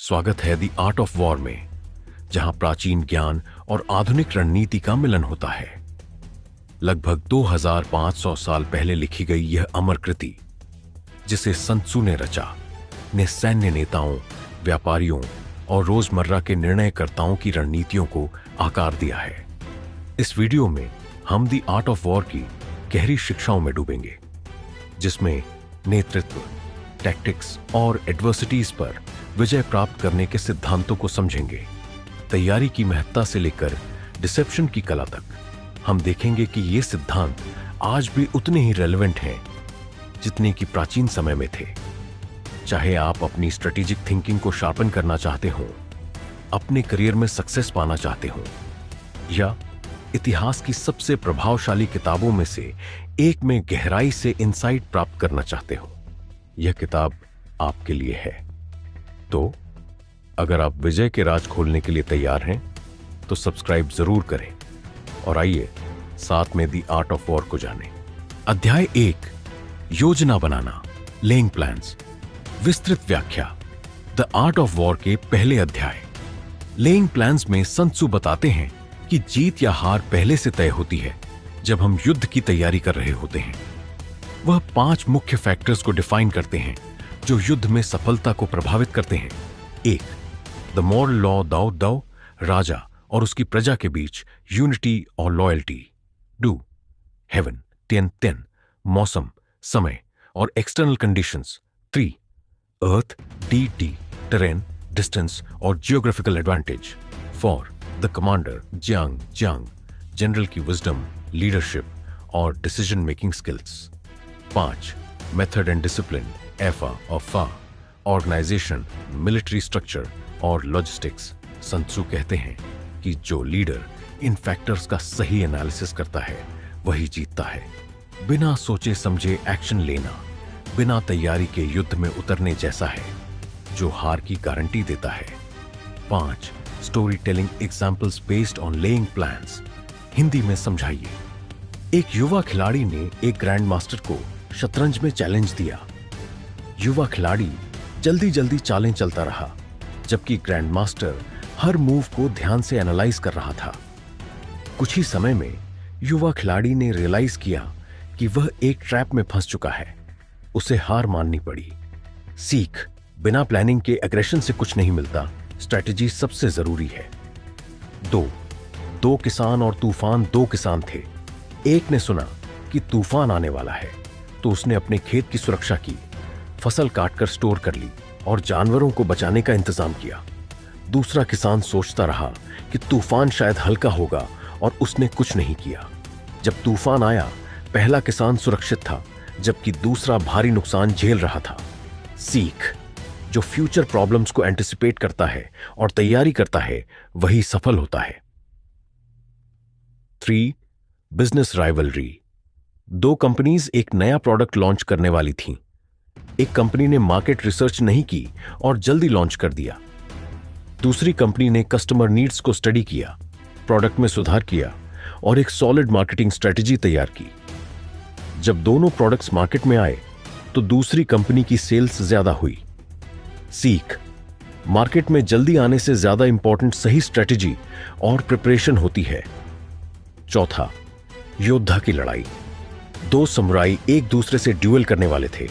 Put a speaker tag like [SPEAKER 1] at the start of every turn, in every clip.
[SPEAKER 1] स्वागत है the art of war में, जहां प्राचीन ज्ञान और आधुनिक रणनीति का मिलन होता है। लगभग 2500 साल पहले लिखी गई यह अमर कृति, जिसे sun tzu ने रचा, ने सैन्य नेताओं, व्यापारियों और रोजमर्रा के निर्णयकर्ताओं की रणनीतियों को आकार दिया है। इस वीडियो में हम द आर्ट ऑफ वॉर की गहरी शिक्षाओं में डूबेंगे, जिसमें नेतृत्व, टैक्टिक्स और एडवर्सिटीज पर विजय प्राप्त करने के सिद्धांतों को समझेंगे। तैयारी की महत्ता से लेकर डिसेप्शन की कला तक हम देखेंगे कि ये सिद्धांत आज भी उतने ही रेलेवेंट हैं जितने कि प्राचीन समय में थे। चाहे आप अपनी स्ट्रेटेजिक थिंकिंग को शार्पन करना चाहते हो, अपने करियर में सक्सेस पाना चाहते हो, या इतिहास की सबसे प्रभावशाली किताबों में से एक में गहराई से इंसाइट प्राप्त करना चाहते हो, यह किताब आपके लिए है। तो अगर आप विजय के राज खोलने के लिए तैयार हैं, तो सब्सक्राइब जरूर करें और आइए साथ में द आर्ट ऑफ वॉर को जानें। अध्याय 1, योजना बनाना, लेइंग प्लान्स। विस्तृत व्याख्या। द आर्ट ऑफ वॉर के पहले अध्याय लेइंग प्लान्स में sun tzu बताते हैं कि जीत या हार पहले से तय होती है जब हम युद्ध की तैयारी कर रहे होते हैं। वह 5 मुख्य फैक्टर्स को डिफाइन करते हैं जो युद्ध में सफलता को प्रभावित करते हैं। 1, द मॉरल लॉ दाओ दाओ, राजा और उसकी प्रजा के बीच यूनिटी और लॉयल्टी। 2, हेवन टेन टेन, मौसम, समय और एक्सटर्नल कंडीशंस। 3, अर्थ डी टी, टेरेन, डिस्टेंस और geographical advantage. 4, the commander Jiang Jiang, general की विजडम, लीडरशिप और decision making skills. 5, method and discipline, एफा और फा, ऑर्गेनाइजेशन, मिलिट्री स्ट्रक्चर और लॉजिस्टिक्स। sun tzu कहते हैं कि जो लीडर इन फैक्टर्स का सही एनालिसिस करता है वही जीतता है। बिना सोचे समझे एक्शन लेना बिना तैयारी के युद्ध में उतरने जैसा है, जो हार की गारंटी देता है। 5, story telling examples based on laying plans. Hindi में समझाइए। एक युवा खिलाड़ी ने एक ग्रैंड मास्टर को शतरंज में चैलेंज दिया। युवा खिलाड़ी जल्दी जल्दी चालें चलता रहा, जबकि ग्रैंड मास्टर हर मूव को ध्यान से एनालाइज कर रहा था। कुछ ही समय में युवा खिलाड़ी ने रियलाइज किया कि वह एक ट्रैप में फंस चुका है। उसे हार माननी पड़ी। सीख, बिना प्लानिंग के एग्रेशन से कुछ नहीं मिलता, स्ट्रेटेजी सबसे जरूरी है। 2 किसान और तूफान। 2 किसान थे। एक ने सुना कि तूफान आने वाला है, तो उसने अपने खेत की सुरक्षा की, फसल काटकर स्टोर कर ली और जानवरों को बचाने का इंतजाम किया। दूसरा किसान सोचता रहा कि तूफान शायद हल्का होगा और उसने कुछ नहीं किया। जब तूफान आया, पहला किसान सुरक्षित था, जबकि दूसरा भारी नुकसान झेल रहा था। सीख, जो फ्यूचर प्रॉब्लम्स को एंटिसिपेट करता है और तैयारी करता है, वही सफल होता है। 3, बिजनेस राइवलरी। 2 कंपनीज एक नया प्रोडक्ट लॉन्च करने वाली थीं। एक कंपनी ने मार्केट रिसर्च नहीं की और जल्दी लॉन्च कर दिया। दूसरी कंपनी ने कस्टमर नीड्स को स्टडी किया, प्रोडक्ट में सुधार किया और एक सॉलिड मार्केटिंग स्ट्रेटजी तैयार की। जब दोनों प्रोडक्ट्स मार्केट में आए, तो दूसरी कंपनी की सेल्स ज्यादा हुई। सीख, मार्केट में जल्दी आने से ज्यादा इंपॉर्टेंट सही स्ट्रेटजी और प्रिपरेशन होती है। 4, योद्धा की लड़ाई। 2 समुराई एक दूसरे से ड्यूएल करने वाले थे।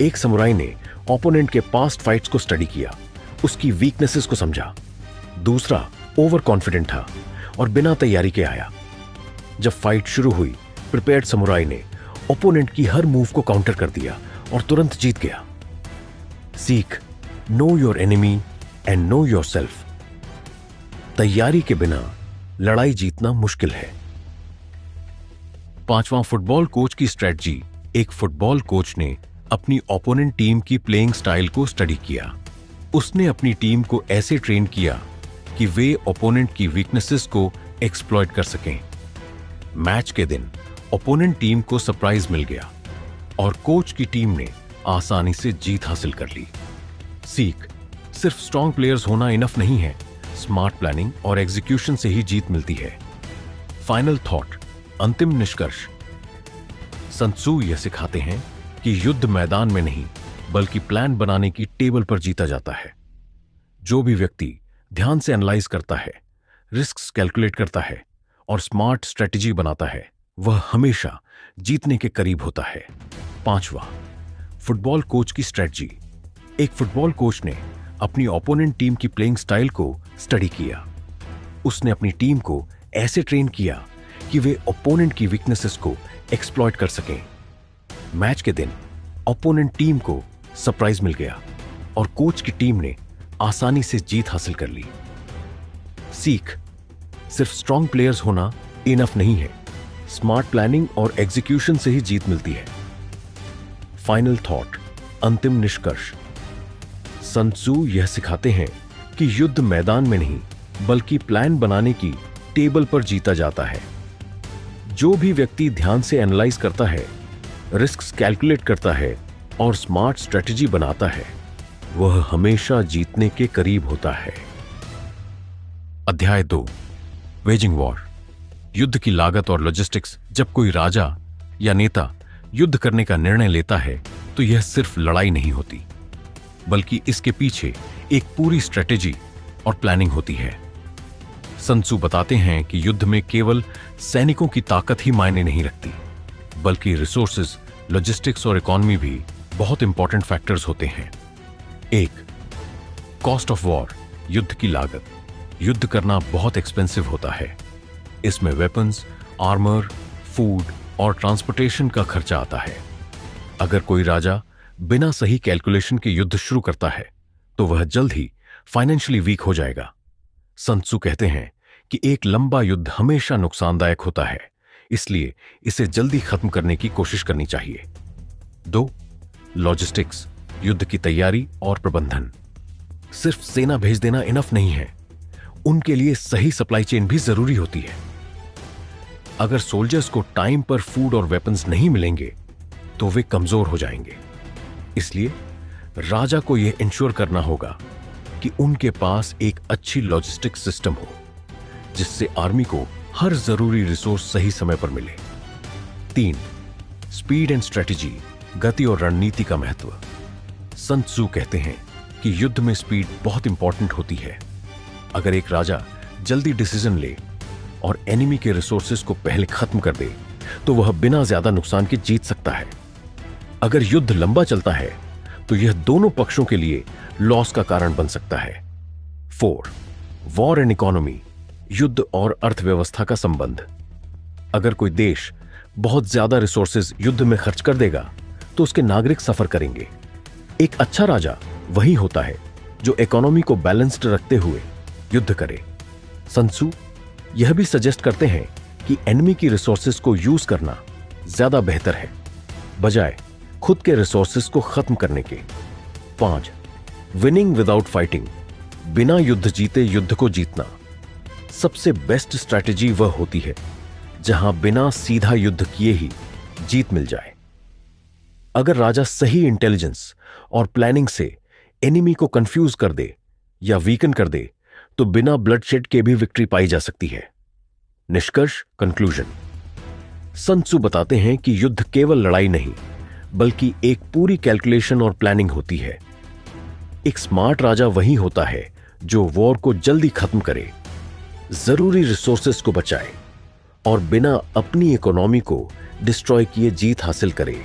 [SPEAKER 1] एक समुराई ने ओपोनेंट के पास्ट फाइट्स को स्टडी किया, उसकी वीकनेसेस को समझा। दूसरा ओवर कॉन्फिडेंट था और बिना तैयारी के आया। जब फाइट शुरू हुई, प्रिपेयर्ड समुराई ने ओपोनेंट की हर मूव को काउंटर कर दिया और तुरंत जीत गया। सीख, know your enemy and no yourself. तैयारी के बिना लड़ाई जीतना मुश्किल है। 5वां, फुटबॉल कोच की स्ट्रेटजी। एक फुटबॉल कोच ने अपनी ओपोनेंट टीम की प्लेइंग स्टाइल को स्टडी किया। उसने अपनी टीम को ऐसे ट्रेन किया कि वे ओपोनेंट की वीकनेसेस को एक्सप्लॉइट कर सकें। मैच के दिन ओपोनेंट टीम को सरप्राइज मिल गया और कोच की टीम ने आसानी से जीत हासिल कर ली। सीख, सिर्फ स्ट्रॉन्ग प्लेयर्स होना इनफ नहीं है, स्मार्ट प्लानिंग और एग्जीक्यूशन से ही जीत मिलती है। फाइनल थॉट, अंतिम निष्कर्ष। sun tzu यह सिखाते हैं कि युद्ध मैदान में नहीं, बल्कि प्लान बनाने की टेबल पर जीता जाता है। जो भी व्यक्ति ध्यान से एनालाइज करता है, रिस्क्स कैलकुलेट करता है और स्मार्ट स्ट्रेटजी बनाता है, वह हमेशा जीतने के करीब होता है। 5वां, फुटबॉल कोच की स्ट्रेटजी। एक फुटबॉल कोच ने अपनी ओपोनेंट टीम की प्लेइंग स्टाइल को स्टडी किया। उसने अपनी टीम को ऐसे ट्रेन किया कि वे ओपोनेंट की वीकनेसेस को एक्सप्लॉइट कर सकें। मैच के दिन ओपोनेंट टीम को सरप्राइज मिल गया और कोच की टीम ने आसानी से जीत हासिल कर ली। सीख, सिर्फ स्ट्रॉन्ग प्लेयर्स होना इनफ नहीं है, स्मार्ट प्लानिंग और एग्जीक्यूशन से ही जीत मिलती है। फाइनल थॉट, अंतिम निष्कर्ष। सन त्सू यह सिखाते हैं कि युद्ध मैदान में नहीं बल्कि प्लान बनाने की टेबल पर जीता जाता है। जो भी व्यक्ति ध्यान से एनालाइज करता है, रिस्क्स कैलकुलेट करता है और स्मार्ट स्ट्रेटजी बनाता है, वह हमेशा जीतने के करीब होता है। अध्याय 2, वेजिंग वॉर। युद्ध की लागत और लॉजिस्टिक्स। जब कोई राजा या नेता युद्ध करने का निर्णय लेता है तो यह सिर्फ लड़ाई नहीं होती, बल्कि इसके पीछे एक पूरी स्ट्रेटेजी और प्लानिंग होती है। सन त्सू बताते हैं कि युद्ध में केवल सैनिकों की ताकत ही मायने नहीं रखती, बल्कि रिसोर्सेज, लॉजिस्टिक्स और इकोनॉमी भी बहुत इंपॉर्टेंट फैक्टर्स होते हैं। 1, कॉस्ट ऑफ वॉर, युद्ध की लागत। युद्ध करना बहुत एक्सपेंसिव होता है। इसमें वेपन्स, आर्मर, फूड और ट्रांसपोर्टेशन का खर्चा आता है। अगर कोई राजा बिना सही कैलकुलेशन के युद्ध शुरू करता है तो वह जल्द ही फाइनेंशियली वीक हो जाएगा। सन त्सू कहते हैं कि एक लंबा युद्ध हमेशा नुकसानदायक होता है, इसलिए इसे जल्दी खत्म करने की कोशिश करनी चाहिए। 2, लॉजिस्टिक्स, युद्ध की तैयारी और प्रबंधन। सिर्फ सेना भेज देना इनफ नहीं है, उनके लिए सही सप्लाई चेन भी जरूरी होती है। अगर सोल्जर्स को टाइम पर फूड और वेपन्स नहीं मिलेंगे तो वे कमजोर हो जाएंगे। इसलिए राजा को यह इंश्योर करना होगा कि उनके पास एक अच्छी लॉजिस्टिक्स सिस्टम हो, जिससे आर्मी को हर जरूरी रिसोर्स सही समय पर मिले। 3, स्पीड एंड स्ट्रेटजी, गति और रणनीति का महत्व। सन त्सू कहते हैं कि युद्ध में स्पीड बहुत इंपॉर्टेंट होती है। अगर एक राजा जल्दी डिसीजन ले और एनिमी के रिसोर्सेज को पहले खत्म कर दे तो वह बिना ज्यादा नुकसान के जीत सकता है। अगर युद्ध लंबा चलता है तो यह दोनों पक्षों के लिए लॉस का कारण बन सकता है। 4, वॉर एंड इकोनॉमी, युद्ध और अर्थव्यवस्था का संबंध। अगर कोई देश बहुत ज्यादा रिसोर्सेज युद्ध में खर्च कर देगा तो उसके नागरिक सफर करेंगे। एक अच्छा राजा वही होता है जो इकोनॉमी को बैलेंस्ड रखते हुए युद्ध करे। सन त्सू यह भी सजेस्ट करते हैं कि एनिमी की रिसोर्सेज को यूज करना ज्यादा बेहतर है, बजाय खुद के रिसोर्सेज को खत्म करने के। 5, विनिंग विदाउट फाइटिंग, बिना युद्ध जीते युद्ध को जीतना। सबसे बेस्ट स्ट्रैटेजी वह होती है जहां बिना सीधा युद्ध किए ही जीत मिल जाए। अगर राजा सही इंटेलिजेंस और प्लानिंग से एनिमी को कंफ्यूज कर दे या वीकन कर दे तो बिना ब्लडशेड के भी विक्ट्री पाई जा सकती है। निष्कर्ष, कंक्लूजन। सन त्सू बताते हैं कि युद्ध केवल लड़ाई नहीं बल्कि एक पूरी कैलकुलेशन और प्लानिंग होती है। एक स्मार्ट राजा वही होता है जो वॉर को जल्दी खत्म करे, जरूरी रिसोर्सेस को बचाए और बिना अपनी इकोनॉमी को डिस्ट्रॉय किए जीत हासिल करे।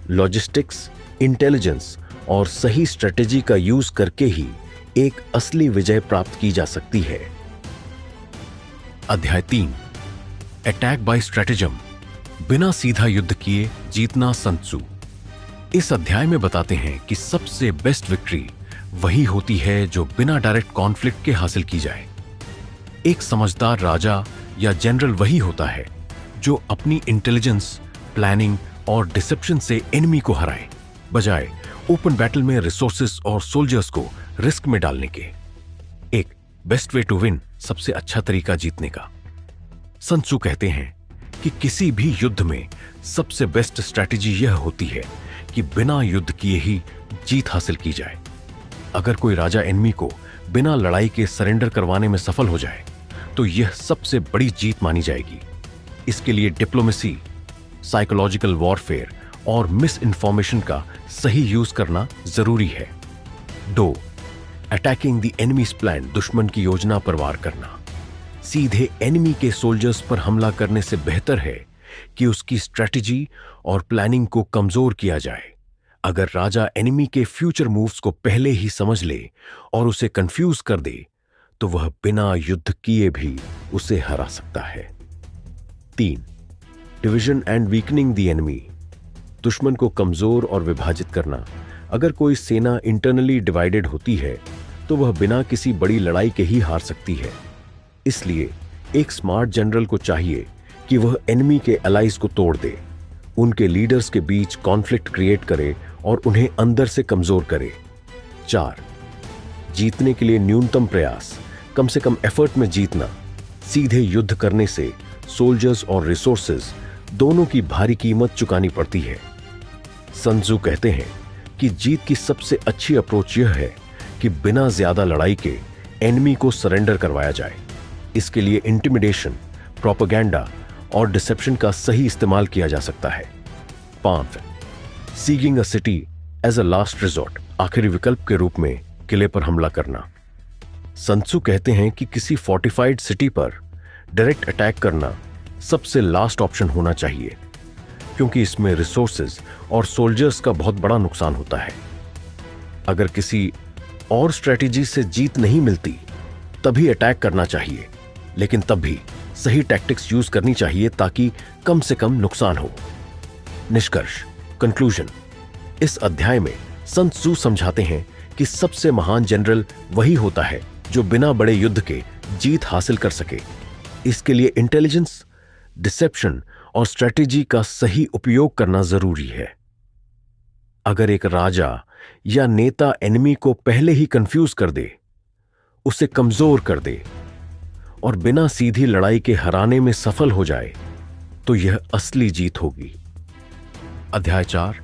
[SPEAKER 1] लॉजिस्टिक्स, इंटेलिजेंस और सही स्ट्रेटेजी का यूज करके ही एक असली विजय प्राप्त की जा सकती है। अध्याय 3, अटैक बाय स्ट्रेटेजम, बिना सीधा युद्ध किए जीतना। सन त्सू इस अध्याय में बताते हैं कि सबसे बेस्ट विक्ट्री वही होती है जो बिना डायरेक्ट कॉन्फ्लिक्ट के हासिल की जाए। एक समझदार राजा या जनरल वही होता है जो अपनी इंटेलिजेंस, प्लानिंग और डिसेप्शन से एनिमी को हराए, बजाय ओपन बैटल में रिसोर्सेस और सोल्जर्स को रिस्क में डालने के। एक बेस्ट वे टू विन, सबसे अच्छा तरीका जीतने का। सन त्सू कहते हैं कि किसी भी युद्ध में सबसे बेस्ट स्ट्रैटेजी यह होती है कि बिना युद्ध किए ही जीत हासिल की जाए। अगर कोई राजा एनिमी को बिना लड़ाई के सरेंडर करवाने में सफल हो जाए तो यह सबसे बड़ी जीत मानी जाएगी। इसके लिए डिप्लोमेसी, साइकोलॉजिकल वॉरफेयर और मिस इन्फॉर्मेशन का सही यूज करना जरूरी है। 2, अटैकिंग द एनिमीज प्लान, दुश्मन की योजना पर वार करना सीधे एनिमी के सोल्जर्स पर हमला करने से बेहतर है कि उसकी स्ट्रेटजी और प्लानिंग को कमजोर किया जाए। अगर राजा एनिमी के फ्यूचर मूव्स को पहले ही समझ ले और उसे कंफ्यूज कर दे तो वह बिना युद्ध किए भी उसे हरा सकता है। 3. Division and weakening the enemy, दुश्मन को कमजोर और विभाजित करना। अगर कोई सेना इंटरनली डिवाइडेड होती है तो वह बिना किसी बड़ी लड़ाई के ही हार सकती है। इसलिए एक स्मार्ट जनरल को चाहिए कि वह एनिमी के अलाइज को तोड़ दे, उनके लीडर्स के बीच कॉन्फ्लिक्ट क्रिएट करे और उन्हें अंदर से कमजोर करे। 4. जीतने के लिए न्यूनतम प्रयास, कम से कम एफर्ट में जीतना। सीधे युद्ध करने से सोल्जर्स और रिसोर्सेज दोनों की भारी कीमत चुकानी पड़ती है। सन त्सू कहते हैं कि जीत की सबसे अच्छी अप्रोच यह है कि बिना ज्यादा लड़ाई के एनिमी को सरेंडर करवाया जाए। इसके लिए इंटिमिडेशन, प्रोपेगेंडा और डिसेप्शन का सही इस्तेमाल किया जा सकता है। 5. Sieging a city as a last resort, आखिरी विकल्प के रूप में किले पर हमला करना। सन त्सू कहते हैं कि किसी फोर्टिफाइड सिटी पर डायरेक्ट अटैक करना सबसे लास्ट ऑप्शन होना चाहिए, क्योंकि इसमें रिसोर्सेज और सोल्जर्स का बहुत बड़ा नुकसान होता है। अगर किसी और स्ट्रेटेजी से जीत नहीं मिलती तभी अटैक करना चाहिए, लेकिन तब भी सही टैक्टिक्स यूज करनी चाहिए ताकि कम से कम नुकसान हो। निष्कर्ष, कंक्लूजन। इस अध्याय में सन त्सू समझाते हैं कि सबसे महान जनरल वही होता है जो बिना बड़े युद्ध के जीत हासिल कर सके। इसके लिए इंटेलिजेंस, डिसेप्शन और स्ट्रेटेजी का सही उपयोग करना जरूरी है। अगर एक राजा या नेता एनिमी को पहले ही कंफ्यूज कर दे, उसे कमजोर कर दे और बिना सीधी लड़ाई के हराने में सफल हो जाए तो यह असली जीत होगी। अध्याय 4,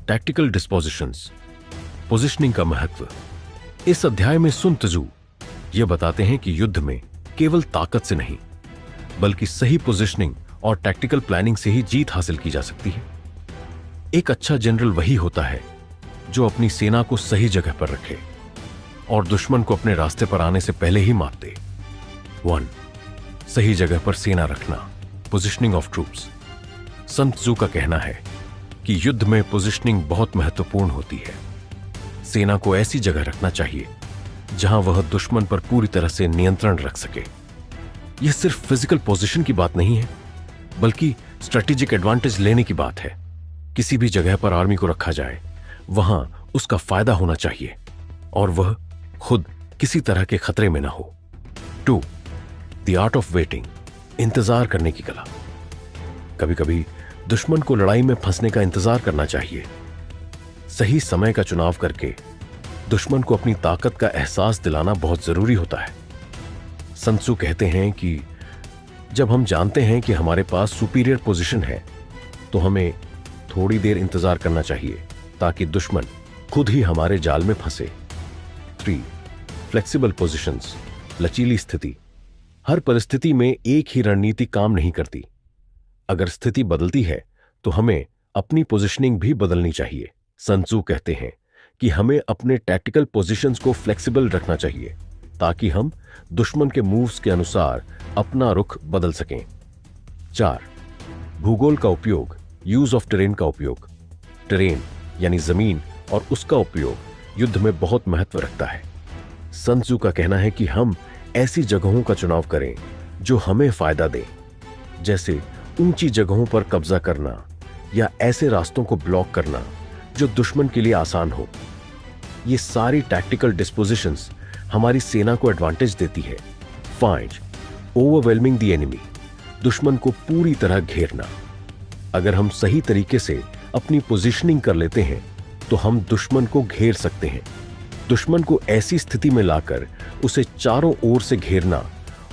[SPEAKER 1] टैक्टिकल डिस्पोजिशंस, पोजिशनिंग का महत्व। इस अध्याय में सुन त्सू यह बताते हैं कि युद्ध में केवल ताकत से नहीं बल्कि सही पोजिशनिंग और टैक्टिकल प्लानिंग से ही जीत हासिल की जा सकती है। एक अच्छा जनरल वही होता है जो अपनी सेना को सही जगह पर रखे और दुश्मन को अपने रास्ते पर आने से पहले ही मात दे। 1. सही जगह पर सेना रखना, positioning of troops. Sun Tzu का कहना है कि युद्ध में पोजिशनिंग बहुत महत्वपूर्ण होती है। सेना को ऐसी जगह रखना चाहिए जहां वह दुश्मन पर पूरी तरह से नियंत्रण रख सके। यह सिर्फ फिजिकल पोजीशन की बात नहीं है बल्कि स्ट्रेटेजिक एडवांटेज लेने की बात है। किसी भी जगह पर आर्मी को रखा जाए वहां उसका फायदा होना चाहिए और वह खुद किसी तरह के खतरे में ना हो। 2. द आर्ट ऑफ वेटिंग, इंतजार करने की कला। कभी कभी दुश्मन को लड़ाई में फंसने का इंतजार करना चाहिए। सही समय का चुनाव करके दुश्मन को अपनी ताकत का एहसास दिलाना बहुत जरूरी होता है। सन त्सू कहते हैं कि जब हम जानते हैं कि हमारे पास सुपीरियर पोजीशन है तो हमें थोड़ी देर इंतजार करना चाहिए ताकि दुश्मन खुद ही हमारे जाल में फंसे। 3. फ्लेक्सिबल पोजीशंस, लचीली स्थिति। हर परिस्थिति में एक ही रणनीति काम नहीं करती। अगर स्थिति बदलती है तो हमें अपनी पोजीशनिंग भी बदलनी चाहिए। सन त्सू कहते हैं कि हमें अपने टैक्टिकल पोजीशंस को फ्लेक्सिबल रखना चाहिए ताकि हम दुश्मन के मूव्स के अनुसार अपना रुख बदल सकें। 4. भूगोल का उपयोग, यूज ऑफ टेरेन का उपयोग। टेरेन यानी जमीन और उसका उपयोग युद्ध में बहुत महत्व रखता है। सन त्सू का कहना है कि हम ऐसी जगहों का चुनाव करें जो हमें फायदा दें, जैसे ऊंची जगहों पर कब्जा करना या ऐसे रास्तों को ब्लॉक करना जो दुश्मन के लिए आसान हो। ये सारी टैक्टिकल डिस्पोजिशंस हमारी सेना को एडवांटेज देती है। 5. ओवरवेलमिंग द एनिमी, दुश्मन को पूरी तरह घेरना। अगर हम सही तरीके से अपनी पोजीशनिंग कर लेते हैं तो हम दुश्मन को घेर सकते हैं। दुश्मन को ऐसी स्थिति में लाकर उसे चारों ओर से घेरना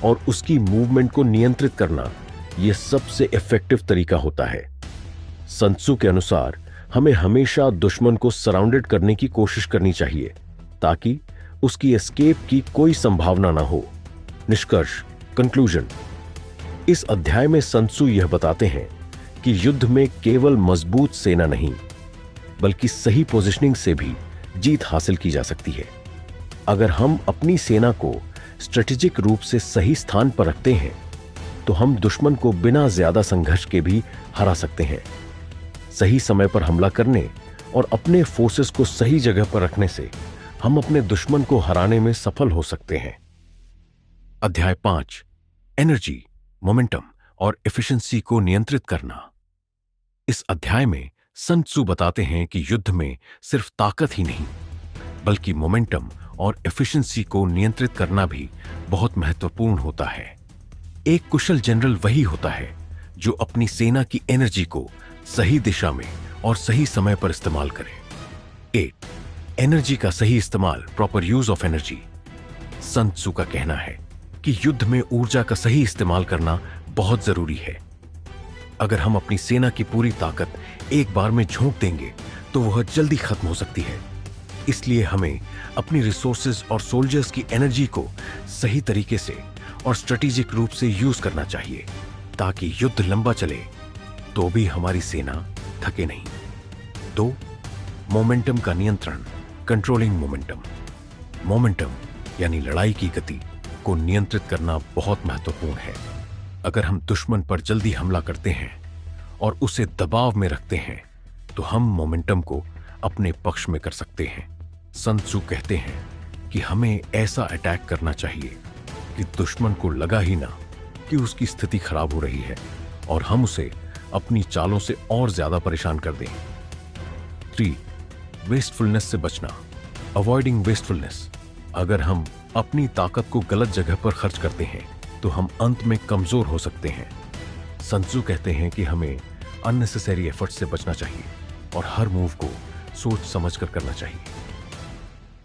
[SPEAKER 1] और उसकी मूवमेंट को नियंत्रित करना यह सबसे इफेक्टिव तरीका होता है। सन त्सू के अनुसार हमें हमेशा दुश्मन को सराउंडेड करने की कोशिश करनी चाहिए ताकि उसकी एस्केप की कोई संभावना ना हो। निष्कर्ष, कंक्लूजन। इस अध्याय में सन त्सू यह बताते हैं कि युद्ध में केवल मजबूत सेना नहीं बल्कि सही पोजीशनिंग से भी जीत हासिल की जा सकती है। अगर हम अपनी सेना को स्ट्रेटेजिक रूप से सही स्थान पर रखते हैं तो हम दुश्मन को बिना ज्यादा संघर्ष के भी हरा सकते हैं। सही समय पर हमला करने और अपने फोर्सेस को सही जगह पर रखने से हम अपने दुश्मन को हराने में सफल हो सकते हैं। अध्याय 5, एनर्जी, मोमेंटम और एफिशिएंसी को नियंत्रित करना। इस अध्याय में सन त्सू बताते हैं कि युद्ध में सिर्फ ताकत ही नहीं बल्कि मोमेंटम और एफिशिएंसी को नियंत्रित करना भी बहुत महत्वपूर्ण होता है। एक कुशल जनरल वही होता है जो अपनी सेना की एनर्जी को सही दिशा में और सही समय पर इस्तेमाल करे। 8, एनर्जी का सही इस्तेमाल, proper use of energy. Sun Tzu का कहना है कि युद्ध में ऊर्जा का सही इस्तेमाल करना बहुत जरूरी है। अगर हम अपनी सेना की पूरी ताकत एक बार में झोंक देंगे तो वह जल्दी खत्म हो सकती है। इसलिए हमें अपनी रिसोर्सेज और सोल्जर्स की एनर्जी को सही तरीके से और स्ट्रेटेजिक रूप से यूज करना चाहिए ताकि युद्ध लंबा चले तो भी हमारी सेना थके नहीं। 2, मोमेंटम का नियंत्रण, कंट्रोलिंग मोमेंटम। मोमेंटम यानी लड़ाई की गति को नियंत्रित करना बहुत महत्वपूर्ण है। अगर हम दुश्मन पर जल्दी हमला करते हैं और उसे दबाव में रखते हैं तो हम मोमेंटम को अपने पक्ष में कर सकते हैं। सन त्सू कहते हैं कि हमें ऐसा अटैक करना चाहिए कि दुश्मन को लगा ही ना कि उसकी स्थिति खराब हो रही है और हम उसे अपनी चालों से और ज्यादा परेशान कर दें। 3, वेस्टफुलनेस से बचना, अवॉइडिंग वेस्टफुलनेस। अगर हम अपनी ताकत को गलत जगह पर खर्च करते हैं तो हम अंत में कमजोर हो सकते हैं। सन त्सू कहते हैं कि हमें अननेसेसरी एफर्ट से बचना चाहिए और हर मूव को सोच समझकर करना चाहिए।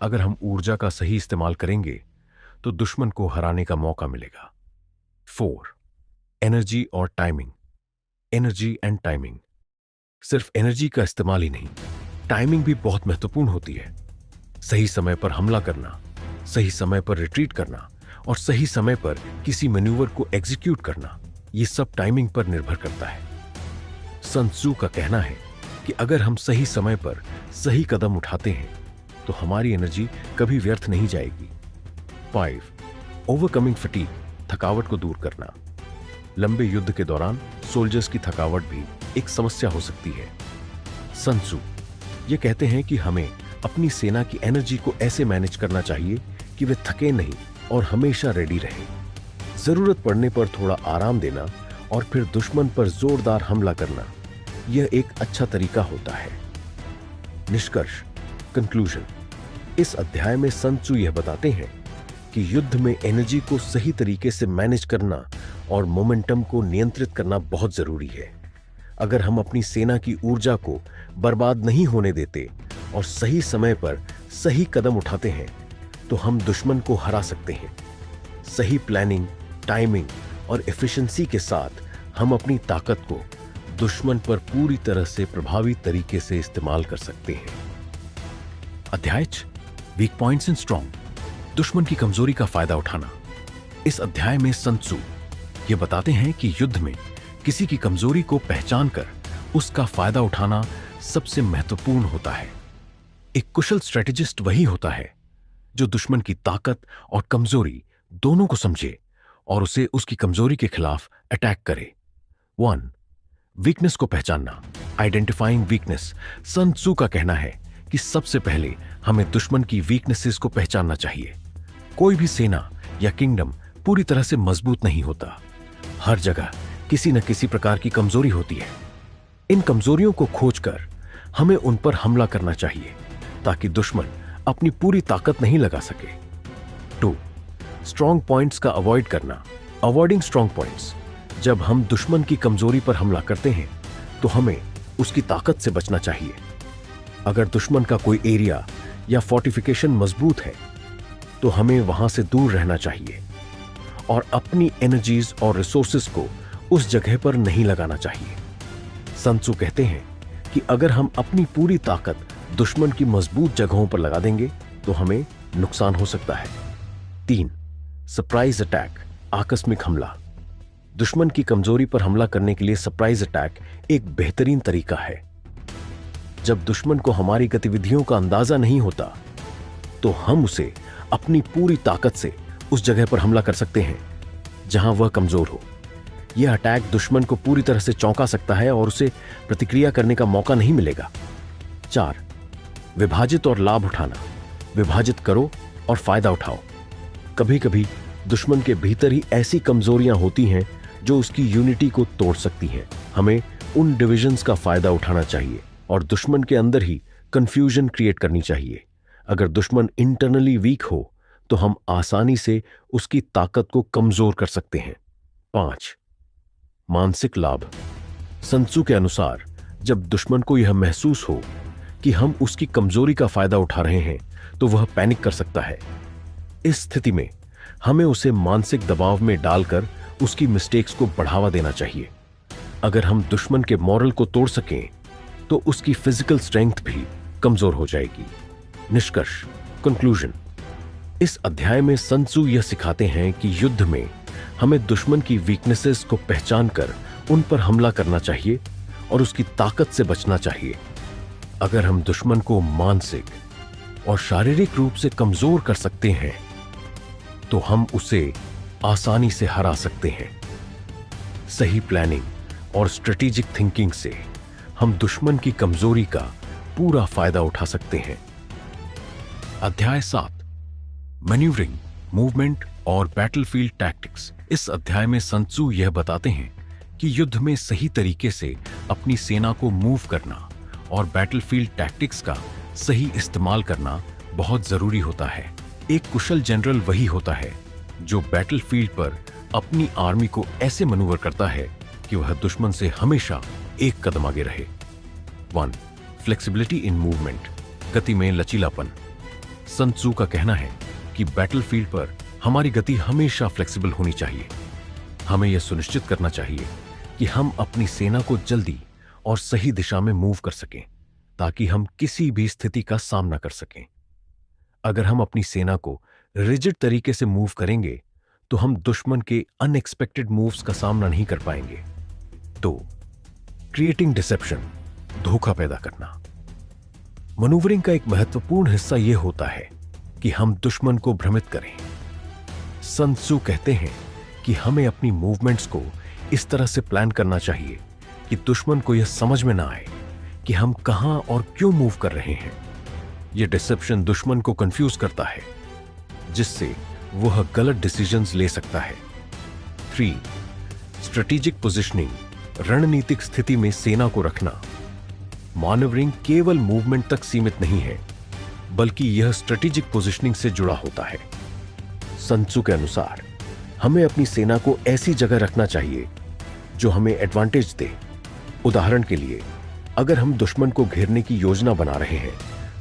[SPEAKER 1] अगर हम ऊर्जा का सही इस्तेमाल करेंगे तो दुश्मन को हराने का मौका मिलेगा। 4, एनर्जी और टाइमिंग, एनर्जी एंड टाइमिंग। सिर्फ एनर्जी का इस्तेमाल ही नहीं, टाइमिंग भी बहुत महत्वपूर्ण होती है। सही समय पर हमला करना, सही समय पर रिट्रीट करना और सही समय पर किसी मैन्यूवर को एग्जीक्यूट करना, ये सब टाइमिंग पर निर्भर करता है। सन त्सू का कहना है कि अगर हम सही समय पर सही कदम उठाते हैं तो हमारी एनर्जी कभी व्यर्थ नहीं जाएगी। 5, ओवरकमिंग फटीग, थकावट को दूर करना। लंबे युद्ध के दौरान सोल्जर्स की थकावट भी एक समस्या हो सकती है। सन त्सू ये कहते हैं कि हमें अपनी सेना की एनर्जी को ऐसे मैनेज करना चाहिए कि वे थके नहीं और हमेशा रेडी रहे। जरूरत पड़ने पर थोड़ा आराम देना और फिर दुश्मन पर जोरदार हमला करना, यह एक अच्छा तरीका होता है। निष्कर्ष, कंक्लूजन। इस अध्याय में सन त्सू यह बताते हैं कि युद्ध में एनर्जी को सही तरीके से मैनेज करना और मोमेंटम को नियंत्रित करना बहुत जरूरी है। अगर हम अपनी सेना की ऊर्जा को बर्बाद नहीं होने देते और सही समय पर सही कदम उठाते हैं तो हम दुश्मन को हरा सकते हैं। सही प्लानिंग, टाइमिंग और एफिशिएंसी के साथ हम अपनी ताकत को दुश्मन पर पूरी तरह से प्रभावी तरीके से इस्तेमाल कर सकते हैं। अध्याय 6, वीक पॉइंट्स इन स्ट्रॉन्ग, दुश्मन की कमजोरी का फायदा उठाना। इस अध्याय में सन त्सू ये बताते हैं कि युद्ध में किसी की कमजोरी को पहचान कर उसका फायदा उठाना सबसे महत्वपूर्ण होता है। एक कुशल स्ट्रेटेजिस्ट वही होता है जो दुश्मन की ताकत और कमजोरी दोनों को समझे और उसे उसकी कमजोरी के खिलाफ अटैक करे। 1, वीकनेस को पहचानना, आइडेंटिफाइंग वीकनेस। सन त्सू का कहना है कि सबसे पहले हमें दुश्मन की वीकनेसेस को पहचानना चाहिए। कोई भी सेना या किंगडम पूरी तरह से मजबूत नहीं होता। हर जगह किसी न किसी प्रकार की कमजोरी होती है। इन कमजोरियों को खोजकर हमें उन पर हमला करना चाहिए ताकि दुश्मन अपनी पूरी ताकत नहीं लगा सके। 2, स्ट्रॉन्ग पॉइंट्स का अवॉइड करना, अवॉइडिंग स्ट्रॉन्ग पॉइंट्स। जब हम दुश्मन की कमजोरी पर हमला करते हैं तो हमें उसकी ताकत से बचना चाहिए। अगर दुश्मन का कोई एरिया या फोर्टिफिकेशन मजबूत है तो हमें वहां से दूर रहना चाहिए और अपनी एनर्जीज और रिसोर्सेज को उस जगह पर नहीं लगाना चाहिए। सन त्सू कहते हैं कि अगर हम अपनी पूरी ताकत दुश्मन की मजबूत जगहों पर लगा देंगे तो हमें नुकसान हो सकता है। 3, सरप्राइज अटैक, आकस्मिक हमला। दुश्मन की कमजोरी पर हमला करने के लिए सरप्राइज अटैक एक बेहतरीन तरीका है। जब दुश्मन को हमारी गतिविधियों का अंदाजा नहीं होता तो हम उसे अपनी पूरी ताकत से उस जगह पर हमला कर सकते हैं जहां वह कमजोर हो। यह अटैक दुश्मन को पूरी तरह से चौंका सकता है और उसे प्रतिक्रिया करने का मौका नहीं मिलेगा। 4. विभाजित और लाभ उठाना। विभाजित करो और फायदा उठाओ। कभी कभी दुश्मन के भीतर ही ऐसी कमजोरियां होती हैं जो उसकी यूनिटी को तोड़ सकती हैं। हमें उन डिविजन्स का फायदा उठाना चाहिए और दुश्मन के अंदर ही कंफ्यूजन क्रिएट करनी चाहिए। अगर दुश्मन इंटरनली वीक हो तो हम आसानी से उसकी ताकत को कमजोर कर सकते हैं। 5. मानसिक लाभ। सन त्सू के अनुसार जब दुश्मन को यह महसूस हो कि हम उसकी कमजोरी का फायदा उठा रहे हैं तो वह पैनिक कर सकता है। इस स्थिति में हमें उसे मानसिक दबाव में डालकर उसकी मिस्टेक्स को बढ़ावा देना चाहिए। अगर हम दुश्मन के मॉरल को तोड़ सकें तो उसकी फिजिकल स्ट्रेंथ भी कमजोर हो जाएगी। निष्कर्ष, कंक्लूजन। इस अध्याय में सन त्सू यह सिखाते हैं कि युद्ध में हमें दुश्मन की वीकनेसेस को पहचान कर उन पर हमला करना चाहिए और उसकी ताकत से बचना चाहिए। अगर हम दुश्मन को मानसिक और शारीरिक रूप से कमजोर कर सकते हैं तो हम उसे आसानी से हरा सकते हैं। सही प्लानिंग और स्ट्रेटेजिक थिंकिंग से हम दुश्मन की कमजोरी का पूरा फायदा उठा सकते हैं। अध्याय 7, मैन्यूवरिंग, मूवमेंट और बैटलफील्ड टैक्टिक्स। इस अध्याय में सन त्सू यह बताते हैं कि युद्ध में सही तरीके से अपनी सेना को मूव करना और बैटलफील्ड टैक्टिक्स का सही इस्तेमाल करना बहुत जरूरी होता है। एक कुशल जनरल वही होता है जो बैटलफील्ड पर अपनी आर्मी को ऐसे मैन्यूवर करता है कि वह दुश्मन से हमेशा एक कदम आगे रहे। 1. फ्लेक्सिबिलिटी इन मूवमेंट, गति में लचीलापन। सन त्सू का कहना है कि बैटलफील्ड पर हमारी गति हमेशा फ्लेक्सिबल होनी चाहिए। हमें यह सुनिश्चित करना चाहिए कि हम अपनी सेना को जल्दी और सही दिशा में मूव कर सकें ताकि हम किसी भी स्थिति का सामना कर सकें। अगर हम अपनी सेना को रिजिड तरीके से मूव करेंगे तो हम दुश्मन के अनएक्सपेक्टेड मूव्स का सामना नहीं कर पाएंगे। 2. क्रिएटिंग डिसेप्शन, धोखा पैदा करना। मैन्यूवरिंग का एक महत्वपूर्ण हिस्सा यह होता है कि हम दुश्मन को भ्रमित करें। सन त्सू कहते हैं कि हमें अपनी मूवमेंट्स को इस तरह से प्लान करना चाहिए कि दुश्मन को यह समझ में ना आए कि हम कहां और क्यों मूव कर रहे हैं। यह डिसेप्शन दुश्मन को कंफ्यूज करता है जिससे वह गलत डिसीजंस ले सकता है। 3. स्ट्रेटेजिक पोजिशनिंग, रणनीतिक स्थिति में सेना को रखना। मैन्यूवरिंग केवल मूवमेंट तक सीमित नहीं है बल्कि यह स्ट्रेटेजिक पोजिशनिंग से जुड़ा होता है। सन त्सू के अनुसार हमें अपनी सेना को ऐसी जगह रखना चाहिए जो हमें एडवांटेज दे। उदाहरण के लिए, अगर हम दुश्मन को घेरने की योजना बना रहे हैं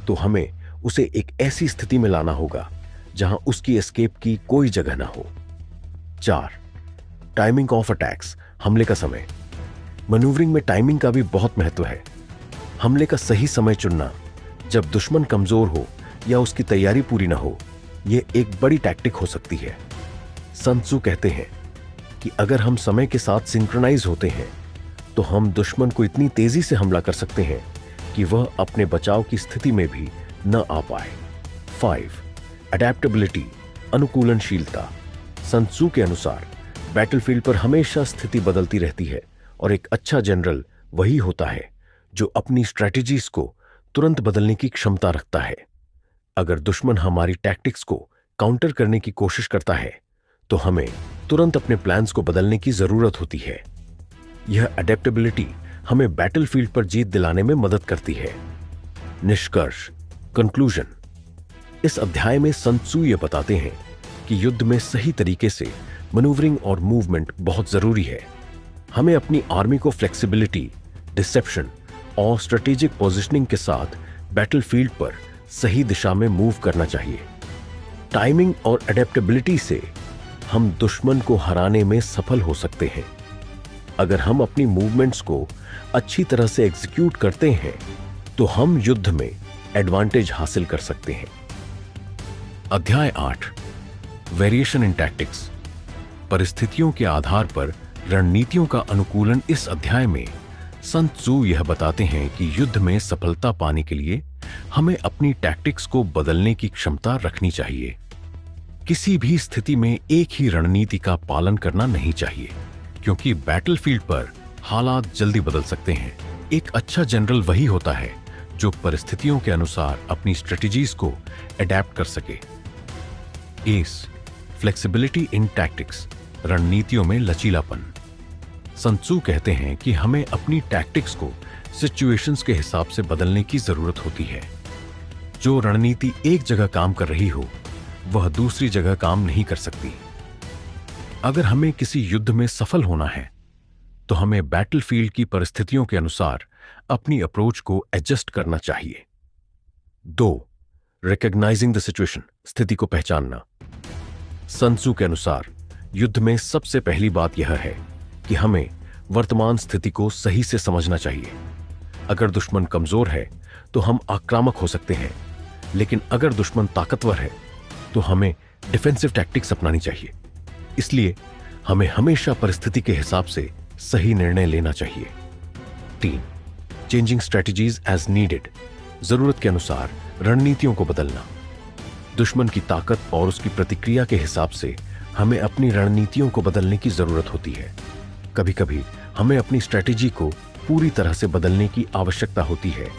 [SPEAKER 1] तो हमें उसे एक ऐसी स्थिति में लाना होगा जहां उसकी एस्केप की कोई जगह ना हो। 4. टाइमिंग ऑफ अटैक्स, हमले का समय। मैन्यूवरिंग में टाइमिंग का भी बहुत महत्व है। हमले का सही समय चुनना जब दुश्मन कमजोर हो या उसकी तैयारी पूरी ना हो, यह एक बड़ी टैक्टिक हो सकती है। सन त्सू कहते हैं कि अगर हम समय के साथ सिंक्रोनाइज होते हैं तो हम दुश्मन को इतनी तेजी से हमला कर सकते हैं कि वह अपने बचाव की स्थिति में भी न आ पाए। 5. अडेप्टेबिलिटी, अनुकूलनशीलता। सन त्सू के अनुसार बैटलफील्ड पर हमेशा स्थिति बदलती रहती है और एक अच्छा जनरल वही होता है जो अपनी स्ट्रैटेजीज को तुरंत बदलने की क्षमता रखता है। अगर दुश्मन हमारी टैक्टिक्स को काउंटर करने की कोशिश करता है तो हमें तुरंत अपने प्लान्स को बदलने की जरूरत होती है। यह अडेप्टेबिलिटी हमें बैटलफील्ड पर जीत दिलाने में मदद करती है। निष्कर्ष, कंक्लूजन। इस अध्याय में सन त्सू यह बताते हैं कि युद्ध में सही तरीके से मैन्यूवरिंग और मूवमेंट बहुत जरूरी है। हमें अपनी आर्मी को फ्लेक्सिबिलिटी, डिसेप्शन और स्ट्रेटेजिक पोजिशनिंग के साथ बैटलफील्ड पर सही दिशा में मूव करना चाहिए। टाइमिंग और अडेप्टेबिलिटी से हम दुश्मन को हराने में सफल हो सकते हैं। अगर हम अपनी मूवमेंट्स को अच्छी तरह से एग्जीक्यूट करते हैं तो हम युद्ध में एडवांटेज हासिल कर सकते हैं। अध्याय 8, वेरिएशन इन टैक्टिक्स, परिस्थितियों के आधार पर रणनीतियों का अनुकूलन। इस अध्याय में सन त्सू यह बताते हैं कि युद्ध में सफलता पाने के लिए हमें अपनी टैक्टिक्स को बदलने की क्षमता रखनी चाहिए। किसी भी स्थिति में एक ही रणनीति का पालन करना नहीं चाहिए, क्योंकि बैटलफील्ड पर हालात जल्दी बदल सकते हैं। एक अच्छा जनरल वही होता है जो परिस्थितियों के अनुसार अपनी स्ट्रेटजीज को अडेप्ट कर सके। एस, फ्लेक्सिबिलिटी इन टैक्टिक्स, रणनीतियों में लचीलापन। सन त्सू कहते हैं कि हमें अपनी टैक्टिक्स को सिचुएशंस के हिसाब से बदलने की जरूरत होती है। जो रणनीति एक जगह काम कर रही हो वह दूसरी जगह काम नहीं कर सकती। अगर हमें किसी युद्ध में सफल होना है तो हमें बैटलफील्ड की परिस्थितियों के अनुसार अपनी अप्रोच को एडजस्ट करना चाहिए। 2. रिकॉग्नाइजिंग द सिचुएशन, स्थिति को पहचानना। सन त्सू के अनुसार युद्ध में सबसे पहली बात यह है कि हमें वर्तमान स्थिति को सही से समझना चाहिए। अगर दुश्मन कमजोर है तो हम आक्रामक हो सकते हैं, लेकिन अगर दुश्मन ताकतवर है तो हमें डिफेंसिव टैक्टिक्स अपनानी चाहिए। इसलिए हमें हमेशा परिस्थिति के हिसाब से सही निर्णय लेना चाहिए। 3. चेंजिंग स्ट्रेटजीज एज नीडेड, जरूरत के अनुसार रणनीतियों को बदलना। दुश्मन की ताकत और उसकी प्रतिक्रिया के हिसाब से हमें अपनी रणनीतियों को बदलने की जरूरत होती है। कभी कभी हमें अपनी स्ट्रेटजी को पूरी तरह से बदलने की आवश्यकता होती है,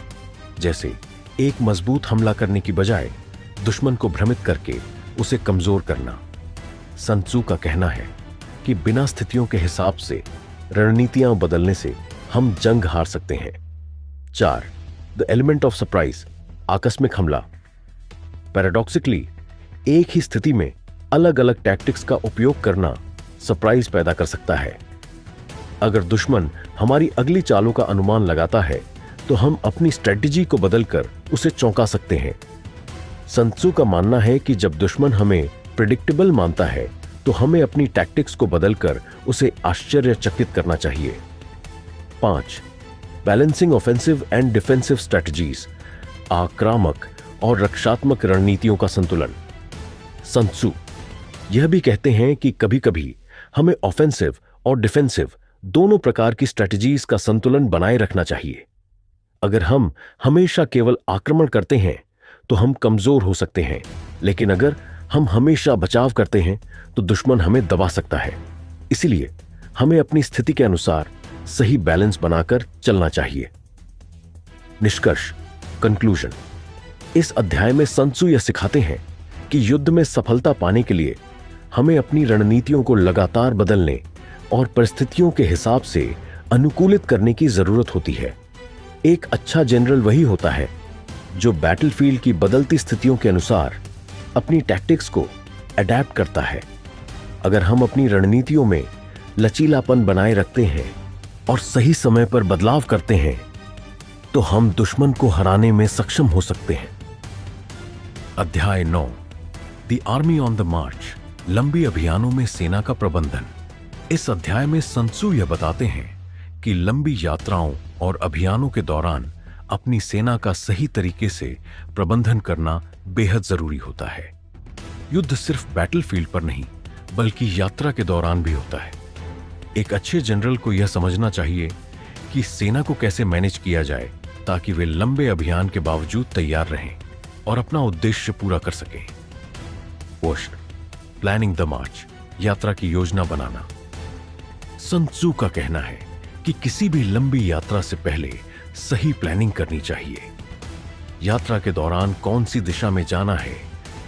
[SPEAKER 1] जैसे एक मजबूत हमला करने की बजाय दुश्मन को भ्रमित करके उसे कमजोर करना। सन त्सू का कहना है कि बिना स्थितियों के हिसाब से रणनीतियां बदलने से हम जंग हार सकते हैं। 4. द एलिमेंट ऑफ सरप्राइज, आकस्मिक हमला। पैराडॉक्सिकली एक ही स्थिति में अलग अलग टैक्टिक्स का उपयोग करना सरप्राइज पैदा कर सकता है। अगर दुश्मन हमारी अगली चालों का अनुमान लगाता है तो हम अपनी स्ट्रेटजी को बदलकर उसे चौंका सकते हैं। सन त्सू का मानना है कि जब दुश्मन हमें प्रिडिक्टेबल मानता है तो हमें अपनी टैक्टिक्स को बदलकर उसे आश्चर्यचकित करना चाहिए। 5. Balancing offensive and defensive strategies, आक्रामक और रक्षात्मक रणनीतियों का संतुलन। सन त्सू यह भी कहते हैं कि कभी कभी हमें ऑफेंसिव और डिफेंसिव दोनों प्रकार की स्ट्रेटजीज का संतुलन बनाए रखना चाहिए। अगर हम हमेशा केवल आक्रमण करते हैं तो हम कमजोर हो सकते हैं, लेकिन अगर हम हमेशा बचाव करते हैं तो दुश्मन हमें दबा सकता है। इसीलिए हमें अपनी स्थिति के अनुसार सही बैलेंस बनाकर चलना चाहिए। निष्कर्ष, कंक्लूजन। इस अध्याय में सन त्सू यह सिखाते हैं कि युद्ध में सफलता पाने के लिए हमें अपनी रणनीतियों को लगातार बदलने और परिस्थितियों के हिसाब से अनुकूलित करने की जरूरत होती है। एक अच्छा जनरल वही होता है जो बैटलफील्ड की बदलती स्थितियों के अनुसार अपनी टैक्टिक्स को अडेप्ट करता है। अगर हम अपनी रणनीतियों में लचीलापन बनाए रखते हैं और सही समय पर बदलाव करते हैं तो हम दुश्मन को हराने में सक्षम हो सकते हैं। अध्याय 9, द आर्मी ऑन द मार्च, लंबी अभियानों में सेना का प्रबंधन। इस अध्याय में सन त्सू यह बताते हैं कि लंबी यात्राओं और अभियानों के दौरान अपनी सेना का सही तरीके से प्रबंधन करना बेहद जरूरी होता है। युद्ध सिर्फ बैटलफील्ड पर नहीं बल्कि यात्रा के दौरान भी होता है। एक अच्छे जनरल को यह समझना चाहिए कि सेना को कैसे मैनेज किया जाए ताकि वे लंबे अभियान के बावजूद तैयार रहें और अपना उद्देश्य पूरा कर सकें। पोस्ट, प्लानिंग द मार्च, यात्रा की योजना बनाना। सन त्सू का कहना है कि किसी भी लंबी यात्रा से पहले सही प्लानिंग करनी चाहिए। यात्रा के दौरान कौन सी दिशा में जाना है,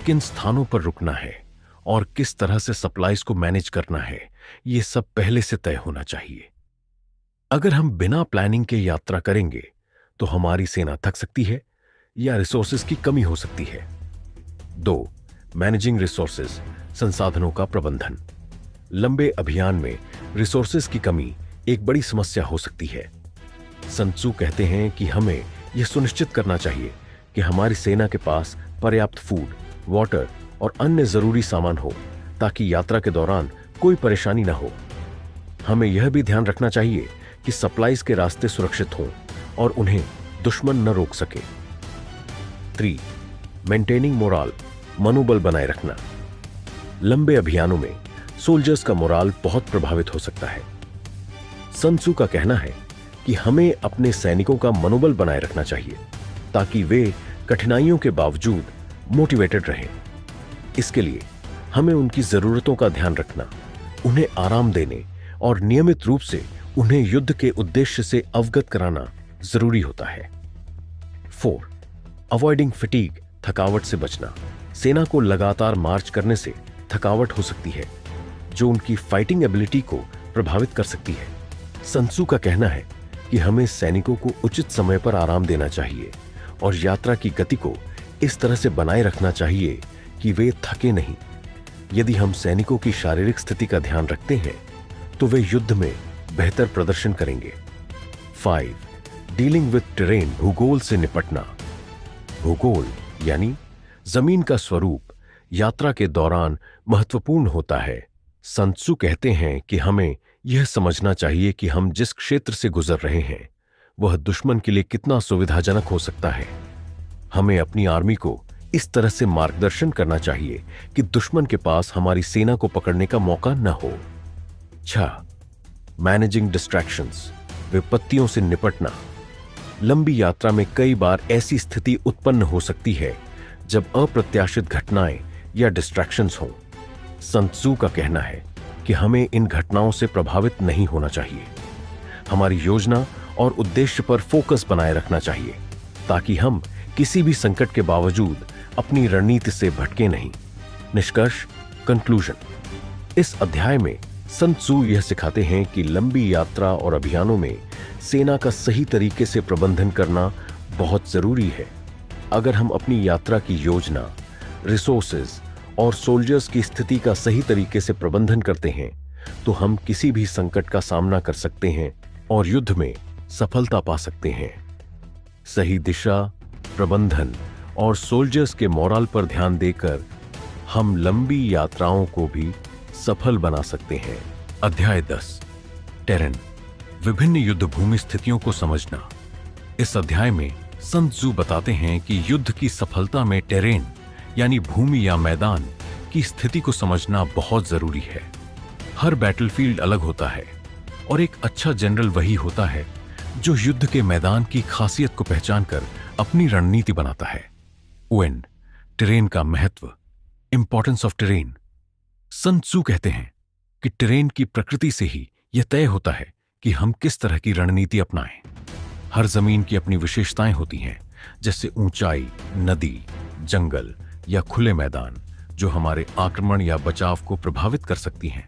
[SPEAKER 1] किन स्थानों पर रुकना है और किस तरह से सप्लाईज को मैनेज करना है, यह सब पहले से तय होना चाहिए। अगर हम बिना प्लानिंग के यात्रा करेंगे तो हमारी सेना थक सकती है या रिसोर्सेज की कमी हो सकती है। 2. मैनेजिंग रिसोर्सेज, संसाधनों का प्रबंधन। लंबे अभियान में रिसोर्सेज की कमी एक बड़ी समस्या हो सकती है। सन त्सू कहते हैं कि हमें यह सुनिश्चित करना चाहिए कि हमारी सेना के पास पर्याप्त फूड, वाटर और अन्य जरूरी सामान हो ताकि यात्रा के दौरान कोई परेशानी न हो। हमें यह भी ध्यान रखना चाहिए कि सप्लाईज के रास्ते सुरक्षित हों और उन्हें दुश्मन न रोक सके। 3. मेंटेनिंग मोराल, मनोबल बनाए रखना। लंबे अभियानों में सोल्जर्स का मोराल बहुत प्रभावित हो सकता है। सन त्सू का कहना है कि हमें अपने सैनिकों का मनोबल बनाए रखना चाहिए ताकि वे कठिनाइयों के बावजूद मोटिवेटेड रहें। इसके लिए हमें उनकी जरूरतों का ध्यान रखना, उन्हें आराम देने और नियमित रूप से उन्हें युद्ध के उद्देश्य से अवगत कराना जरूरी होता है। 4. अवॉइडिंग फटीग, थकावट से बचना। सेना को लगातार मार्च करने से थकावट हो सकती है, जो उनकी फाइटिंग एबिलिटी को प्रभावित कर सकती है। सन त्सू का कहना है कि हमें सैनिकों को उचित समय पर आराम देना चाहिए और यात्रा की गति को इस तरह से बनाए रखना चाहिए कि वे थके नहीं। यदि हम सैनिकों की शारीरिक स्थिति का ध्यान रखते हैं तो वे युद्ध में बेहतर प्रदर्शन करेंगे। 5. डीलिंग विद टेरेन, भूगोल से निपटना। भूगोल यानी जमीन का स्वरूप यात्रा के दौरान महत्वपूर्ण होता है। सन त्सू कहते हैं कि हमें यह समझना चाहिए कि हम जिस क्षेत्र से गुजर रहे हैं वह दुश्मन के लिए कितना सुविधाजनक हो सकता है। हमें अपनी आर्मी को इस तरह से मार्गदर्शन करना चाहिए कि दुश्मन के पास हमारी सेना को पकड़ने का मौका न हो। 6. मैनेजिंग डिस्ट्रैक्शंस, विपत्तियों से निपटना। लंबी यात्रा में कई बार ऐसी स्थिति उत्पन्न हो सकती है जब अप्रत्याशित घटनाएं या डिस्ट्रैक्शंस हों। सन त्सू का कहना है कि हमें इन घटनाओं से प्रभावित नहीं होना चाहिए। हमारी योजना और उद्देश्य पर फोकस बनाए रखना चाहिए ताकि हम किसी भी संकट के बावजूद अपनी रणनीति से भटके नहीं। निष्कर्ष, कंक्लूजन। इस अध्याय में सन त्सू यह सिखाते हैं कि लंबी यात्रा और अभियानों में सेना का सही तरीके से प्रबंधन करना बहुत जरूरी है। अगर हम अपनी यात्रा की योजना, रिसोर्सेज और सोल्जर्स की स्थिति का सही तरीके से प्रबंधन करते हैं तो हम किसी भी संकट का सामना कर सकते हैं और युद्ध में सफलता पा सकते हैं। सही दिशा, प्रबंधन और सोल्जर्स के मोरल पर ध्यान देकर हम लंबी यात्राओं को भी सफल बना सकते हैं। अध्याय 10, टेरेन, विभिन्न युद्ध भूमि स्थितियों को समझना। इस अध्याय में सन त्सू बताते हैं कि युद्ध की सफलता में टेरेन यानी भूमि या मैदान की स्थिति को समझना बहुत जरूरी है। हर बैटलफील्ड अलग होता है और एक अच्छा जनरल वही होता है जो युद्ध के मैदान की खासियत को पहचानकर अपनी रणनीति बनाता है। ओवेन, टेरेन का महत्व, importance of terrain. Sun Tzu कहते हैं कि टेरेन की प्रकृति से ही यह तय होता है कि हम किस तरह की रणनीति अपनाएं। हर जमीन की अपनी विशेषताएं होती हैं, जैसे ऊंचाई, नदी, जंगल या खुले मैदान, जो हमारे आक्रमण या बचाव को प्रभावित कर सकती हैं।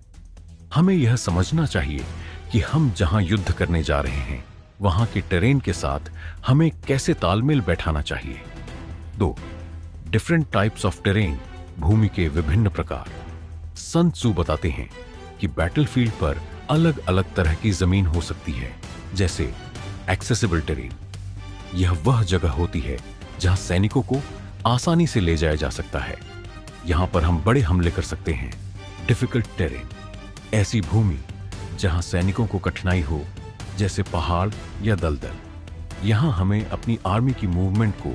[SPEAKER 1] हमें यह समझना चाहिए कि हम जहां युद्ध करने जा रहे हैं वहां के टेरेन के साथ हमें कैसे तालमेल बैठाना चाहिए। 2. डिफरेंट टाइप्स ऑफ टेरेन, भूमि के विभिन्न प्रकार। सन त्सू बताते हैं कि बैटलफील्ड पर अलग अलग तरह की जमीन हो सकती है, जैसे एक्सेसिबल टेरेन। यह वह जगह होती है जहां सैनिकों को आसानी से ले जाया जा सकता है। यहां पर हम बड़े हमले कर सकते हैं। डिफिकल्ट टेरेन, ऐसी भूमि जहां सैनिकों को कठिनाई हो, जैसे पहाड़ या दलदल। यहां हमें अपनी आर्मी की मूवमेंट को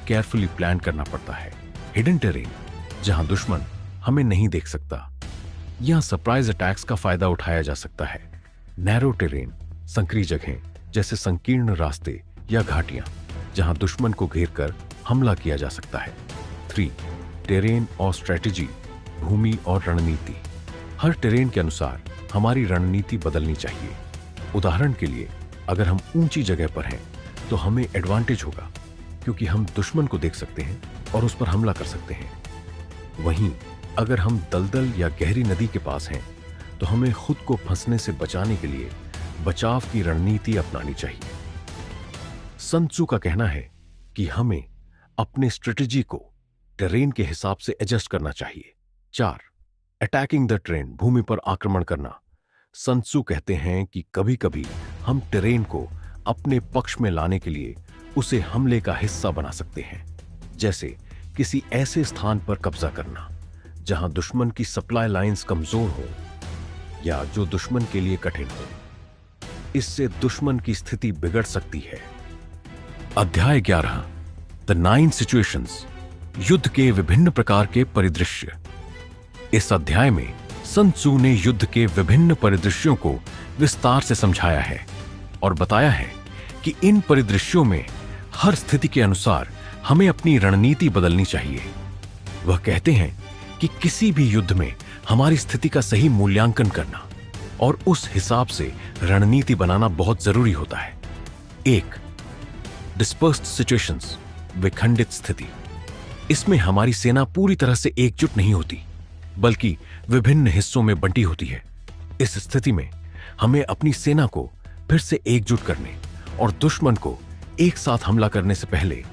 [SPEAKER 1] केयरफुली प्लान करना पड़ता है। हिडन टेरेन, जहां दुश्मन हमें नहीं देख सकता। यहां सरप्राइज अटैक्स का फायदा उठाया जा सकता है। नैरो टेरेन, संकरी जगहें जैसे संकीर्ण रास्ते या घाटियां, जहां दुश्मन को घेर कर हमला किया जा सकता है। 3. टेरेन और स्ट्रेटेजी, भूमि और रणनीति। हर टेरेन के अनुसार हमारी रणनीति बदलनी चाहिए। उदाहरण के लिए, अगर हम ऊंची जगह पर हैं तो हमें एडवांटेज होगा क्योंकि हम दुश्मन को देख सकते हैं और उस पर हमला कर सकते हैं। वहीं अगर हम दलदल या गहरी नदी के पास हैं तो हमें खुद को फंसने से बचाने के लिए बचाव की रणनीति अपनानी चाहिए। सन त्सू का कहना है कि हमें अपने स्ट्रेटेजी को टेरेन के हिसाब से एडजस्ट करना चाहिए। 4. अटैकिंग द टेरेन, भूमि पर आक्रमण करना। सन त्सू कहते हैं कि कभी कभी हम टेरेन को अपने पक्ष में लाने के लिए उसे हमले का हिस्सा बना सकते हैं, जैसे किसी ऐसे स्थान पर कब्जा करना जहां दुश्मन की सप्लाई लाइंस कमजोर हो या जो दुश्मन के लिए कठिन हो। इससे दुश्मन की स्थिति बिगड़ सकती है। अध्याय 11, द 9 सिचुएशंस, युद्ध के विभिन्न प्रकार के परिदृश्य। इस अध्याय में सन त्सू ने युद्ध के विभिन्न परिदृश्यों को विस्तार से समझाया है और बताया है कि इन परिदृश्यों में हर स्थिति के अनुसार हमें अपनी रणनीति बदलनी चाहिए। वह कहते हैं कि किसी भी युद्ध में हमारी स्थिति का सही मूल्यांकन करना और उस हिसाब से रणनीति बनाना बहुत जरूरी होता है। 1. डिस्पर्स्ड सिचुएशंस, विखंडित स्थिति। इसमें हमारी सेना पूरी तरह से एकजुट नहीं होती, बल्कि विभिन्न हिस्सों में बंटी होती है। इस स्थिति में हमें अपनी सेना को फिर से एकजुट करने और दुश्मन को एक साथ हमला करने से पहले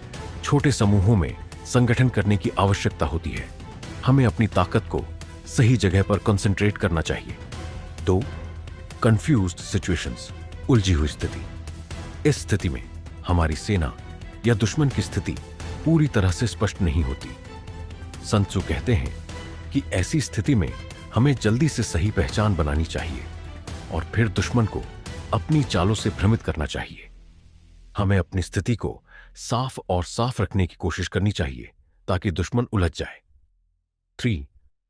[SPEAKER 1] छोटे समूहों में संगठन करने की आवश्यकता होती है। हमें अपनी ताकत को सही जगह पर कंसंट्रेट करना चाहिए। 2. कंफ्यूज्ड सिचुएशंस, उलझी हुई स्थिति। इस स्थिति में हमारी सेना या दुश्मन की स्थिति पूरी तरह से स्पष्ट नहीं होती। सन त्सू कहते हैं कि ऐसी स्थिति में हमें जल्दी से सही पहचान बनानी चाहिए और फिर दुश्मन को अपनी चालों से भ्रमित करना चाहिए। हमें अपनी स्थिति को साफ रखने की कोशिश करनी चाहिए ताकि दुश्मन उलझ जाए। 3.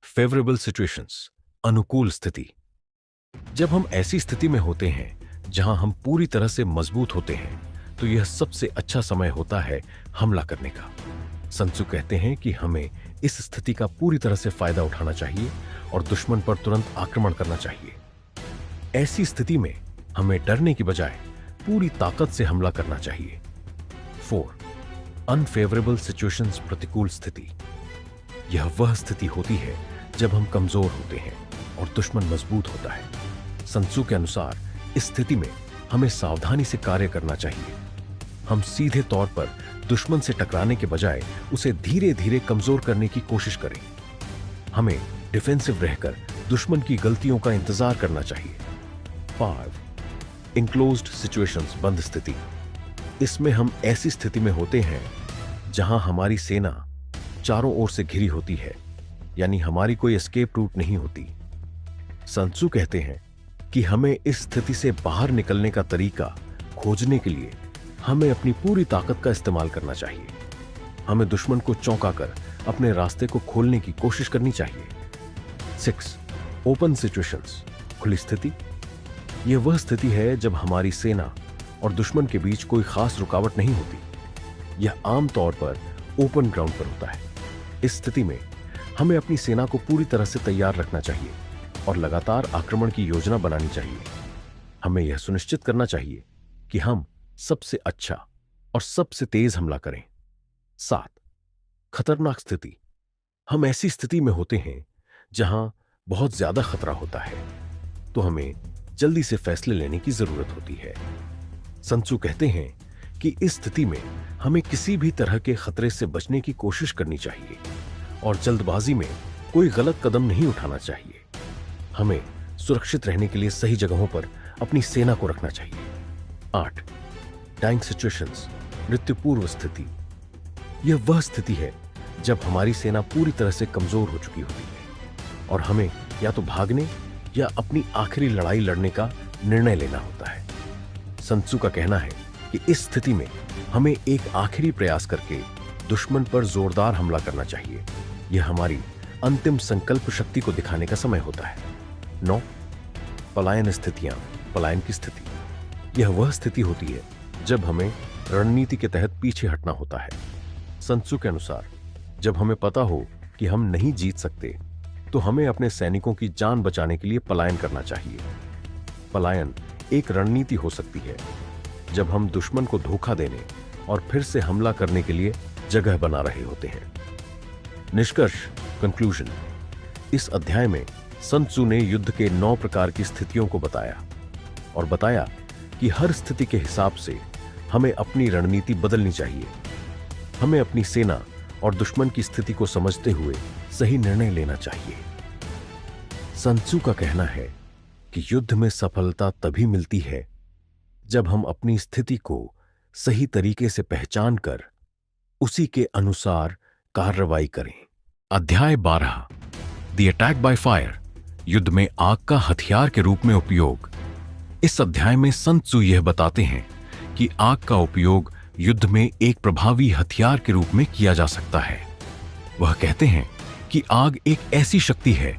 [SPEAKER 1] फेवरेबल सिचुएशंस, अनुकूल स्थिति। जब हम ऐसी स्थिति में होते हैं जहां हम पूरी तरह से मजबूत होते हैं, तो यह सबसे अच्छा समय होता है हमला करने का। सन त्सू कहते हैं कि हमें इस स्थिति का पूरी तरह से फायदा उठाना चाहिए और दुश्मन पर तुरंत आक्रमण करना चाहिए। ऐसी स्थिति में हमें डरने की बजाय पूरी ताकत से हमला करना चाहिए। 4. अनफेवरेबल सिचुएशंस, प्रतिकूल स्थिति। यह वह स्थिति होती है जब हम कमजोर होते हैं और दुश्मन मजबूत होता है। सन त्सू के अनुसार इस स्थिति में हमें सावधानी से कार्य करना चाहिए। हम सीधे तौर पर दुश्मन से टकराने के बजाय उसे धीरे धीरे कमजोर करने की कोशिश करें। हमें डिफेंसिव रहकर दुश्मन की गलतियों का इंतजार करना चाहिए। 5. इनक्लोज्ड सिचुएशंस, बंद स्थिति। इसमें हम ऐसी स्थिति में होते हैं जहां हमारी सेना चारों ओर से घिरी होती है, यानी हमारी कोई एस्केप रूट नहीं होती। सन त्सू कहते हैं कि हमें इस स्थिति से बाहर निकलने का तरीका खोजने के लिए हमें अपनी पूरी ताकत का इस्तेमाल करना चाहिए। हमें दुश्मन को चौंकाकर अपने रास्ते को खोलने की कोशिश करनी चाहिए। 6. ओपन सिचुएशंस, खुली स्थिति। यह वह स्थिति है जब हमारी सेना और दुश्मन के बीच कोई खास रुकावट नहीं होती। यह आमतौर पर ओपन ग्राउंड पर होता है। इस स्थिति में हमें अपनी सेना को पूरी तरह से तैयार रखना चाहिए और लगातार आक्रमण की योजना बनानी चाहिए। हमें यह सुनिश्चित करना चाहिए कि हम सबसे अच्छा और सबसे तेज हमला करें। 7. खतरनाक स्थिति। हम ऐसी स्थिति में होते हैं जहां बहुत ज्यादा खतरा होता है, तो हमें जल्दी से फैसले लेने की जरूरत होती है। सन त्सू कहते हैं कि इस स्थिति में हमें किसी भी तरह के खतरे से बचने की कोशिश करनी चाहिए और जल्दबाजी में कोई गलत कदम नहीं उठाना चाहिए। हमें सुरक्षित रहने के लिए सही जगहों पर अपनी सेना को रखना चाहिए। 8. डाइंग सिचुएशंस, मृत्यु पूर्व स्थिति। यह वह स्थिति है जब हमारी सेना पूरी तरह से कमजोर हो चुकी होती है और हमें या तो भागने या अपनी आखिरी लड़ाई लड़ने का निर्णय लेना होता है। सन त्सू का कहना है कि इस स्थिति में हमें एक आखिरी प्रयास करके दुश्मन पर जोरदार हमला करना चाहिए। यह हमारी अंतिम संकल्प शक्ति को दिखाने का समय होता है। 9. पलायन स्थितियां, पलायन की स्थिति। यह वह स्थिति होती है जब हमें रणनीति के तहत पीछे हटना होता है। सन त्सू के अनुसार जब हमें पता हो कि हम नहीं जीत सकते, तो हमें अपने सैनिकों की जान बचाने के लिए पलायन करना चाहिए। पलायन एक रणनीति हो सकती है जब हम दुश्मन को धोखा देने और फिर से हमला करने के लिए जगह बना रहे होते हैं। निष्कर्ष, कंक्लूजन। इस अध्याय में सन त्सू ने युद्ध के 9 प्रकार की स्थितियों को बताया और बताया कि हर स्थिति के हिसाब से हमें अपनी रणनीति बदलनी चाहिए। हमें अपनी सेना और दुश्मन की स्थिति को समझते हुए सही निर्णय लेना चाहिए। सन त्सू का कहना है कि युद्ध में सफलता तभी मिलती है जब हम अपनी स्थिति को सही तरीके से पहचान कर उसी के अनुसार कार्रवाई करें। अध्याय 12, द अटैक बाय फायर, युद्ध में आग का हथियार के रूप में उपयोग। इस अध्याय में सन त्सू यह बताते हैं कि आग का उपयोग युद्ध में एक प्रभावी हथियार के रूप में किया जा सकता है। वह कहते हैं कि आग एक ऐसी शक्ति है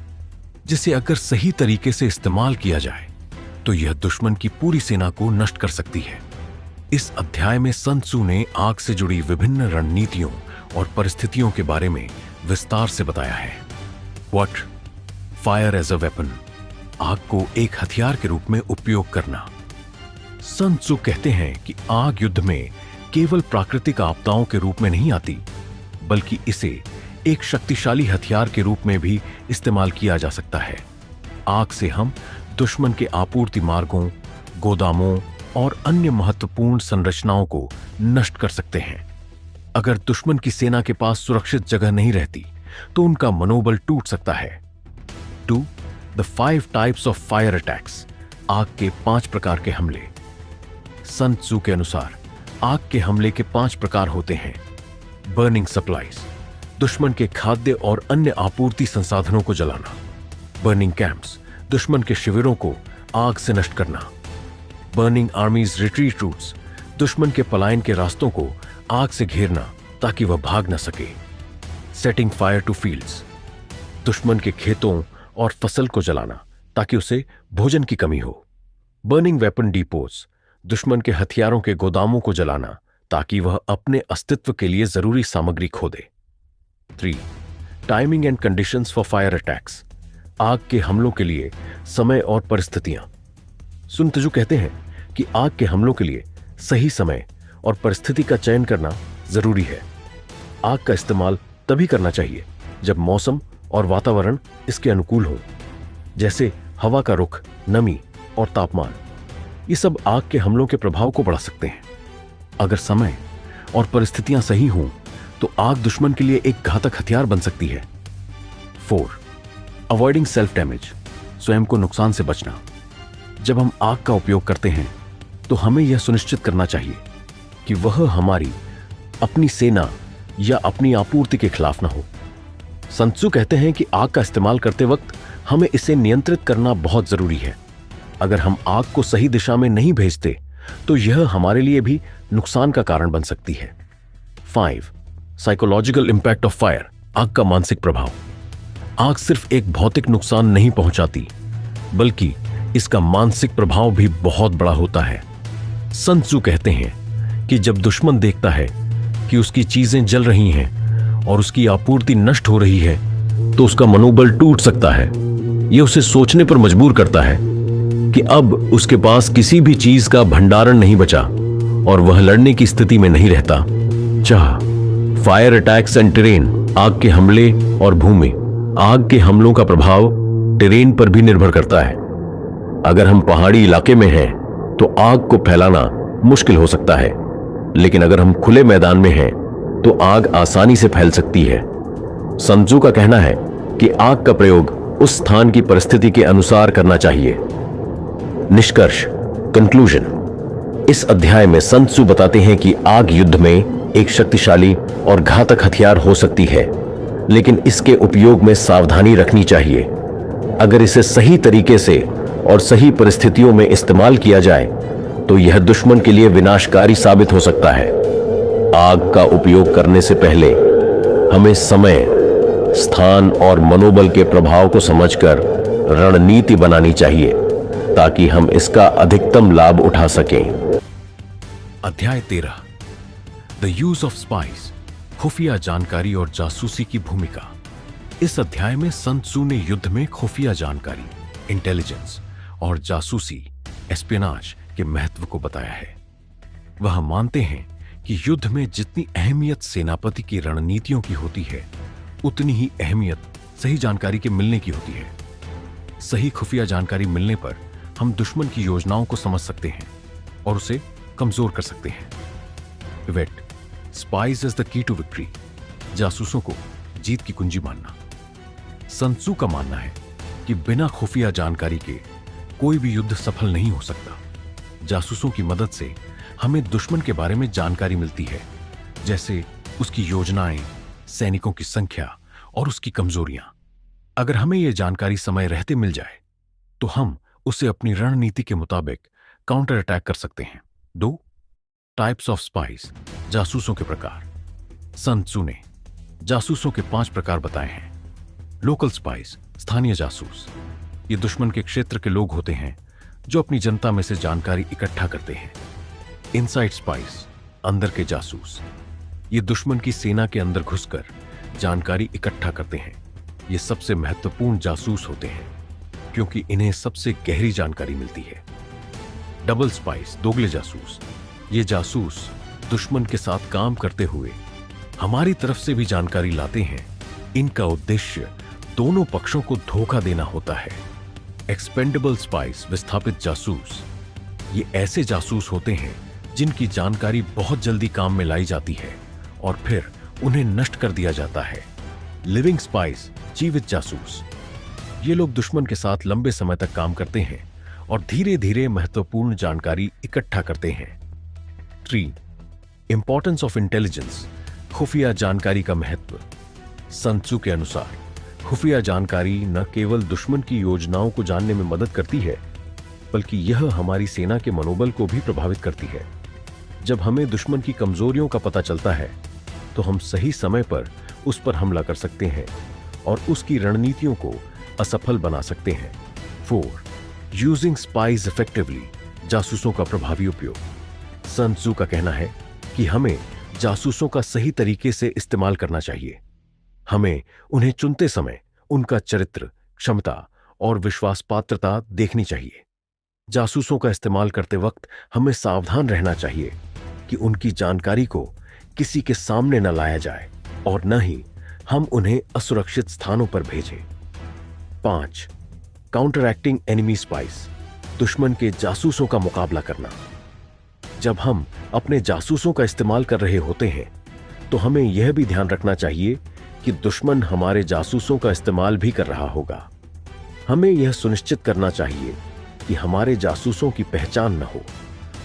[SPEAKER 1] जिसे अगर सही तरीके से इस्तेमाल किया जाए तो यह दुश्मन की पूरी सेना को नष्ट कर सकती है। इस अध्याय में सन त्सू ने आग से जुड़ी विभिन्न रणनीतियों और परिस्थितियों के बारे में विस्तार से बताया है। What fire as a weapon, आग को एक हथियार के रूप में उपयोग करना। सन त्सू कहते हैं कि आग युद्ध में केवल प्राकृतिक आपदाओं के रूप में नहीं आती, बल्कि इसे एक शक्तिशाली हथियार के रूप में भी इस्तेमाल किया जा सकता है। आग से हम दुश्मन के आपूर्ति मार्गों, गोदामों और अन्य महत्वपूर्ण संरचनाओं को नष्ट कर सकते हैं। अगर दुश्मन की सेना के पास सुरक्षित जगह नहीं रहती तो उनका मनोबल टूट सकता है। 2. The 5 types of fire attacks, आग के 5 प्रकार के हमले। सन त्सू के अनुसार आग के हमले के 5 प्रकार होते हैं। बर्निंग सप्लाईज, दुश्मन के खाद्य और अन्य आपूर्ति संसाधनों को जलाना। बर्निंग कैंप्स, दुश्मन के शिविरों को आग से नष्ट करना। बर्निंग आर्मीज रिट्रीट रूट्स, दुश्मन के पलायन के रास्तों को आग से घेरना ताकि वह भाग न सके। सेटिंग फायर टू फील्ड्स, दुश्मन के खेतों और फसल को जलाना ताकि उसे भोजन की कमी हो। बर्निंग वेपन डिपोज, दुश्मन के हथियारों के गोदामों को जलाना ताकि वह अपने अस्तित्व के लिए जरूरी सामग्री खो दे। 3. Timing and conditions for fire attacks, आग के हमलों के लिए समय और परिस्थितियां। सुन त्सू कहते हैं कि आग के हमलों के लिए सही समय और परिस्थिति का चयन करना जरूरी है। आग का इस्तेमाल तभी करना चाहिए जब मौसम और वातावरण इसके अनुकूल हो, जैसे हवा का रुख, नमी और तापमान। ये सब आग के हमलों के प्रभाव को बढ़ा सकते हैं। अगर समय और परिस्थितियां सही हों तो आग दुश्मन के लिए एक घातक हथियार बन सकती है। 4. अवॉइडिंग सेल्फ डैमेज, स्वयं को नुकसान से बचना। जब हम आग का उपयोग करते हैं तो हमें यह सुनिश्चित करना चाहिए कि वह हमारी अपनी सेना या अपनी आपूर्ति के खिलाफ न हो। सन त्सू कहते हैं कि आग का इस्तेमाल करते वक्त हमें इसे नियंत्रित करना बहुत जरूरी है। अगर हम आग को सही दिशा में नहीं भेजते तो यह हमारे लिए भी नुकसान का कारण बन सकती है। 5. साइकोलॉजिकल इंपैक्ट ऑफ फायर, आग का मानसिक प्रभाव। आग सिर्फ एक भौतिक नुकसान नहीं पहुंचाती, बल्कि इसका मानसिक प्रभाव भी बहुत बड़ा होता है। सन त्सू कहते हैं कि जब दुश्मन देखता है कि उसकी चीजें जल रही हैं और उसकी आपूर्ति नष्ट हो रही है तो उसका मनोबल टूट सकता है। यह उसे सोचने पर मजबूर करता है कि अब उसके पास किसी भी चीज का भंडारण नहीं बचा और वह लड़ने की स्थिति में नहीं रहता। फायर अटैक्स एंड टेरेन, आग के हमले और भूमि। आग के हमलों का प्रभाव टेरेन पर भी निर्भर करता है। अगर हम पहाड़ी इलाके में हैं तो आग को फैलाना मुश्किल हो सकता है, लेकिन अगर हम खुले मैदान में हैं तो आग आसानी से फैल सकती है। सन त्सू का कहना है कि आग का प्रयोग उस स्थान की परिस्थिति के अनुसार करना चाहिए। निष्कर्ष, कंक्लूजन। इस अध्याय में सन त्सू बताते हैं कि आग युद्ध में एक शक्तिशाली और घातक हथियार हो सकती है, लेकिन इसके उपयोग में सावधानी रखनी चाहिए। अगर इसे सही तरीके से और सही परिस्थितियों में इस्तेमाल किया जाए तो यह दुश्मन के लिए विनाशकारी साबित हो सकता है। आग का उपयोग करने से पहले हमें समय, स्थान और मनोबल के प्रभाव को समझकर रणनीति बनानी चाहिए ताकि हम इसका अधिकतम लाभ उठा सकें। अध्याय 13, द यूज ऑफ स्पाइस, खुफिया जानकारी और जासूसी की भूमिका। इस अध्याय में सन त्सू ने युद्ध में खुफिया जानकारी, इंटेलिजेंस और जासूसी, एस्पियोनाज के महत्व को बताया है। वह मानते हैं कि युद्ध में जितनी अहमियत सेनापति की रणनीतियों की होती है, उतनी ही अहमियत सही जानकारी के मिलने की होती है। सही खुफिया जानकारी मिलने पर हम दुश्मन की योजनाओं को समझ सकते हैं और उसे कमजोर कर सकते हैं। Pivot, spies is the key to victory, जासूसों को जीत की कुंजी मानना। सन त्सू का मानना है कि बिना खुफिया जानकारी के कोई भी युद्ध सफल नहीं हो सकता। जासूसों की मदद से हमें दुश्मन के बारे में जानकारी मिलती है, जैसे उसकी योजनाएं, सैनिकों की संख्या और उसकी कमजोरियां। अगर हमें यह जानकारी समय रहते मिल जाए तो हम उसे अपनी रणनीति के मुताबिक काउंटर अटैक कर सकते हैं। 2. टाइप्स ऑफ स्पाइस, जासूसों के प्रकार। सन त्सू ने जासूसों के 5 प्रकार बताए हैं। लोकल स्पाइस, स्थानीय जासूस। ये दुश्मन के क्षेत्र के लोग होते हैं जो अपनी जनता में से जानकारी इकट्ठा करते हैं। इनसाइड स्पाइस, अंदर के जासूस। ये दुश्मन की सेना के अंदर घुसकर जानकारी इकट्ठा करते हैं। ये सबसे महत्वपूर्ण जासूस होते हैं क्योंकि इन्हें सबसे गहरी जानकारी मिलती है। डबल स्पाइस, दोगले जासूस। ये जासूस दुश्मन के साथ काम करते हुए हमारी तरफ से भी जानकारी लाते हैं। इनका उद्देश्य दोनों पक्षों को धोखा देना होता है। एक्सपेंडेबल स्पाइस, विस्थापित जासूस। ये ऐसे जासूस होते हैं जिनकी जानकारी बहुत जल्दी काम में लाई जाती है और फिर उन्हें नष्ट कर दिया जाता है। लिविंग स्पाइस, जीवित जासूस। ये लोग दुश्मन के साथ लंबे समय तक काम करते हैं और धीरे धीरे महत्वपूर्ण जानकारी इकट्ठा करते हैं। 3. इंपॉर्टेंस ऑफ इंटेलिजेंस, खुफिया जानकारी का महत्व। सन त्सू के अनुसार खुफिया जानकारी न केवल दुश्मन की योजनाओं को जानने में मदद करती है, बल्कि यह हमारी सेना के मनोबल को भी प्रभावित करती है। जब हमें दुश्मन की कमजोरियों का पता चलता है, तो हम सही समय पर उस पर हमला कर सकते हैं और उसकी रणनीतियों को असफल बना सकते हैं। 4. यूजिंग स्पाइज इफेक्टिवली, जासूसों का प्रभावी उपयोग। सन त्सू का कहना है कि हमें जासूसों का सही तरीके से इस्तेमाल करना चाहिए। हमें उन्हें चुनते समय उनका चरित्र, क्षमता और विश्वास पात्रता देखनी चाहिए। जासूसों का इस्तेमाल करते वक्त हमें सावधान रहना चाहिए कि उनकी जानकारी को किसी के सामने न लाया जाए और न ही हम उन्हें असुरक्षित स्थानों पर भेजें। 5. काउंटर एक्टिंग एनिमी स्पाइस, दुश्मन के जासूसों का मुकाबला करना। जब हम अपने जासूसों का इस्तेमाल कर रहे होते हैं, तो हमें यह भी ध्यान रखना चाहिए कि दुश्मन हमारे जासूसों का इस्तेमाल भी कर रहा होगा। हमें यह सुनिश्चित करना चाहिए कि हमारे जासूसों की पहचान न हो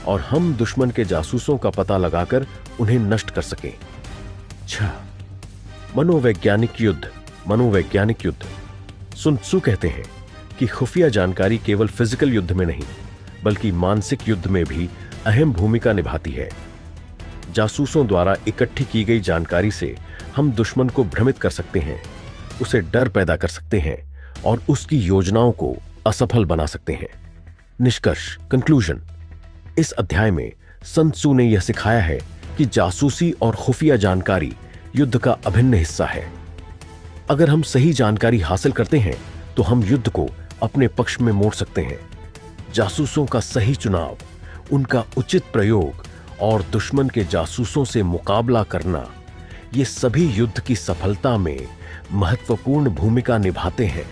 [SPEAKER 1] और हम दुश्मन के जासूसों का पता लगाकर उन्हें नष्ट कर सकें। 6. मनोवैज्ञानिक युद्ध, मनोवैज्ञानिक युद्ध। सुन त्सू कहते हैं कि खुफिया जानकारी केवल फिजिकल युद्ध में नहीं, बल्कि मानसिक युद्ध में भी अहम भूमिका निभाती है। जासूसों द्वारा इकट्ठी की गई जानकारी से हम दुश्मन को भ्रमित कर सकते हैं, उसे डर पैदा कर सकते हैं और उसकी योजनाओं को असफल बना सकते हैं। निष्कर्ष, कंक्लूजन। इस अध्याय में सन त्सू ने यह सिखाया है कि जासूसी और खुफिया जानकारी युद्ध का अभिन्न हिस्सा है। अगर हम सही जानकारी हासिल करते हैं तो हम युद्ध को अपने पक्ष में मोड़ सकते हैं। जासूसों का सही चुनाव, उनका उचित प्रयोग और दुश्मन के जासूसों से मुकाबला करना, ये सभी युद्ध की सफलता में महत्वपूर्ण भूमिका निभाते हैं।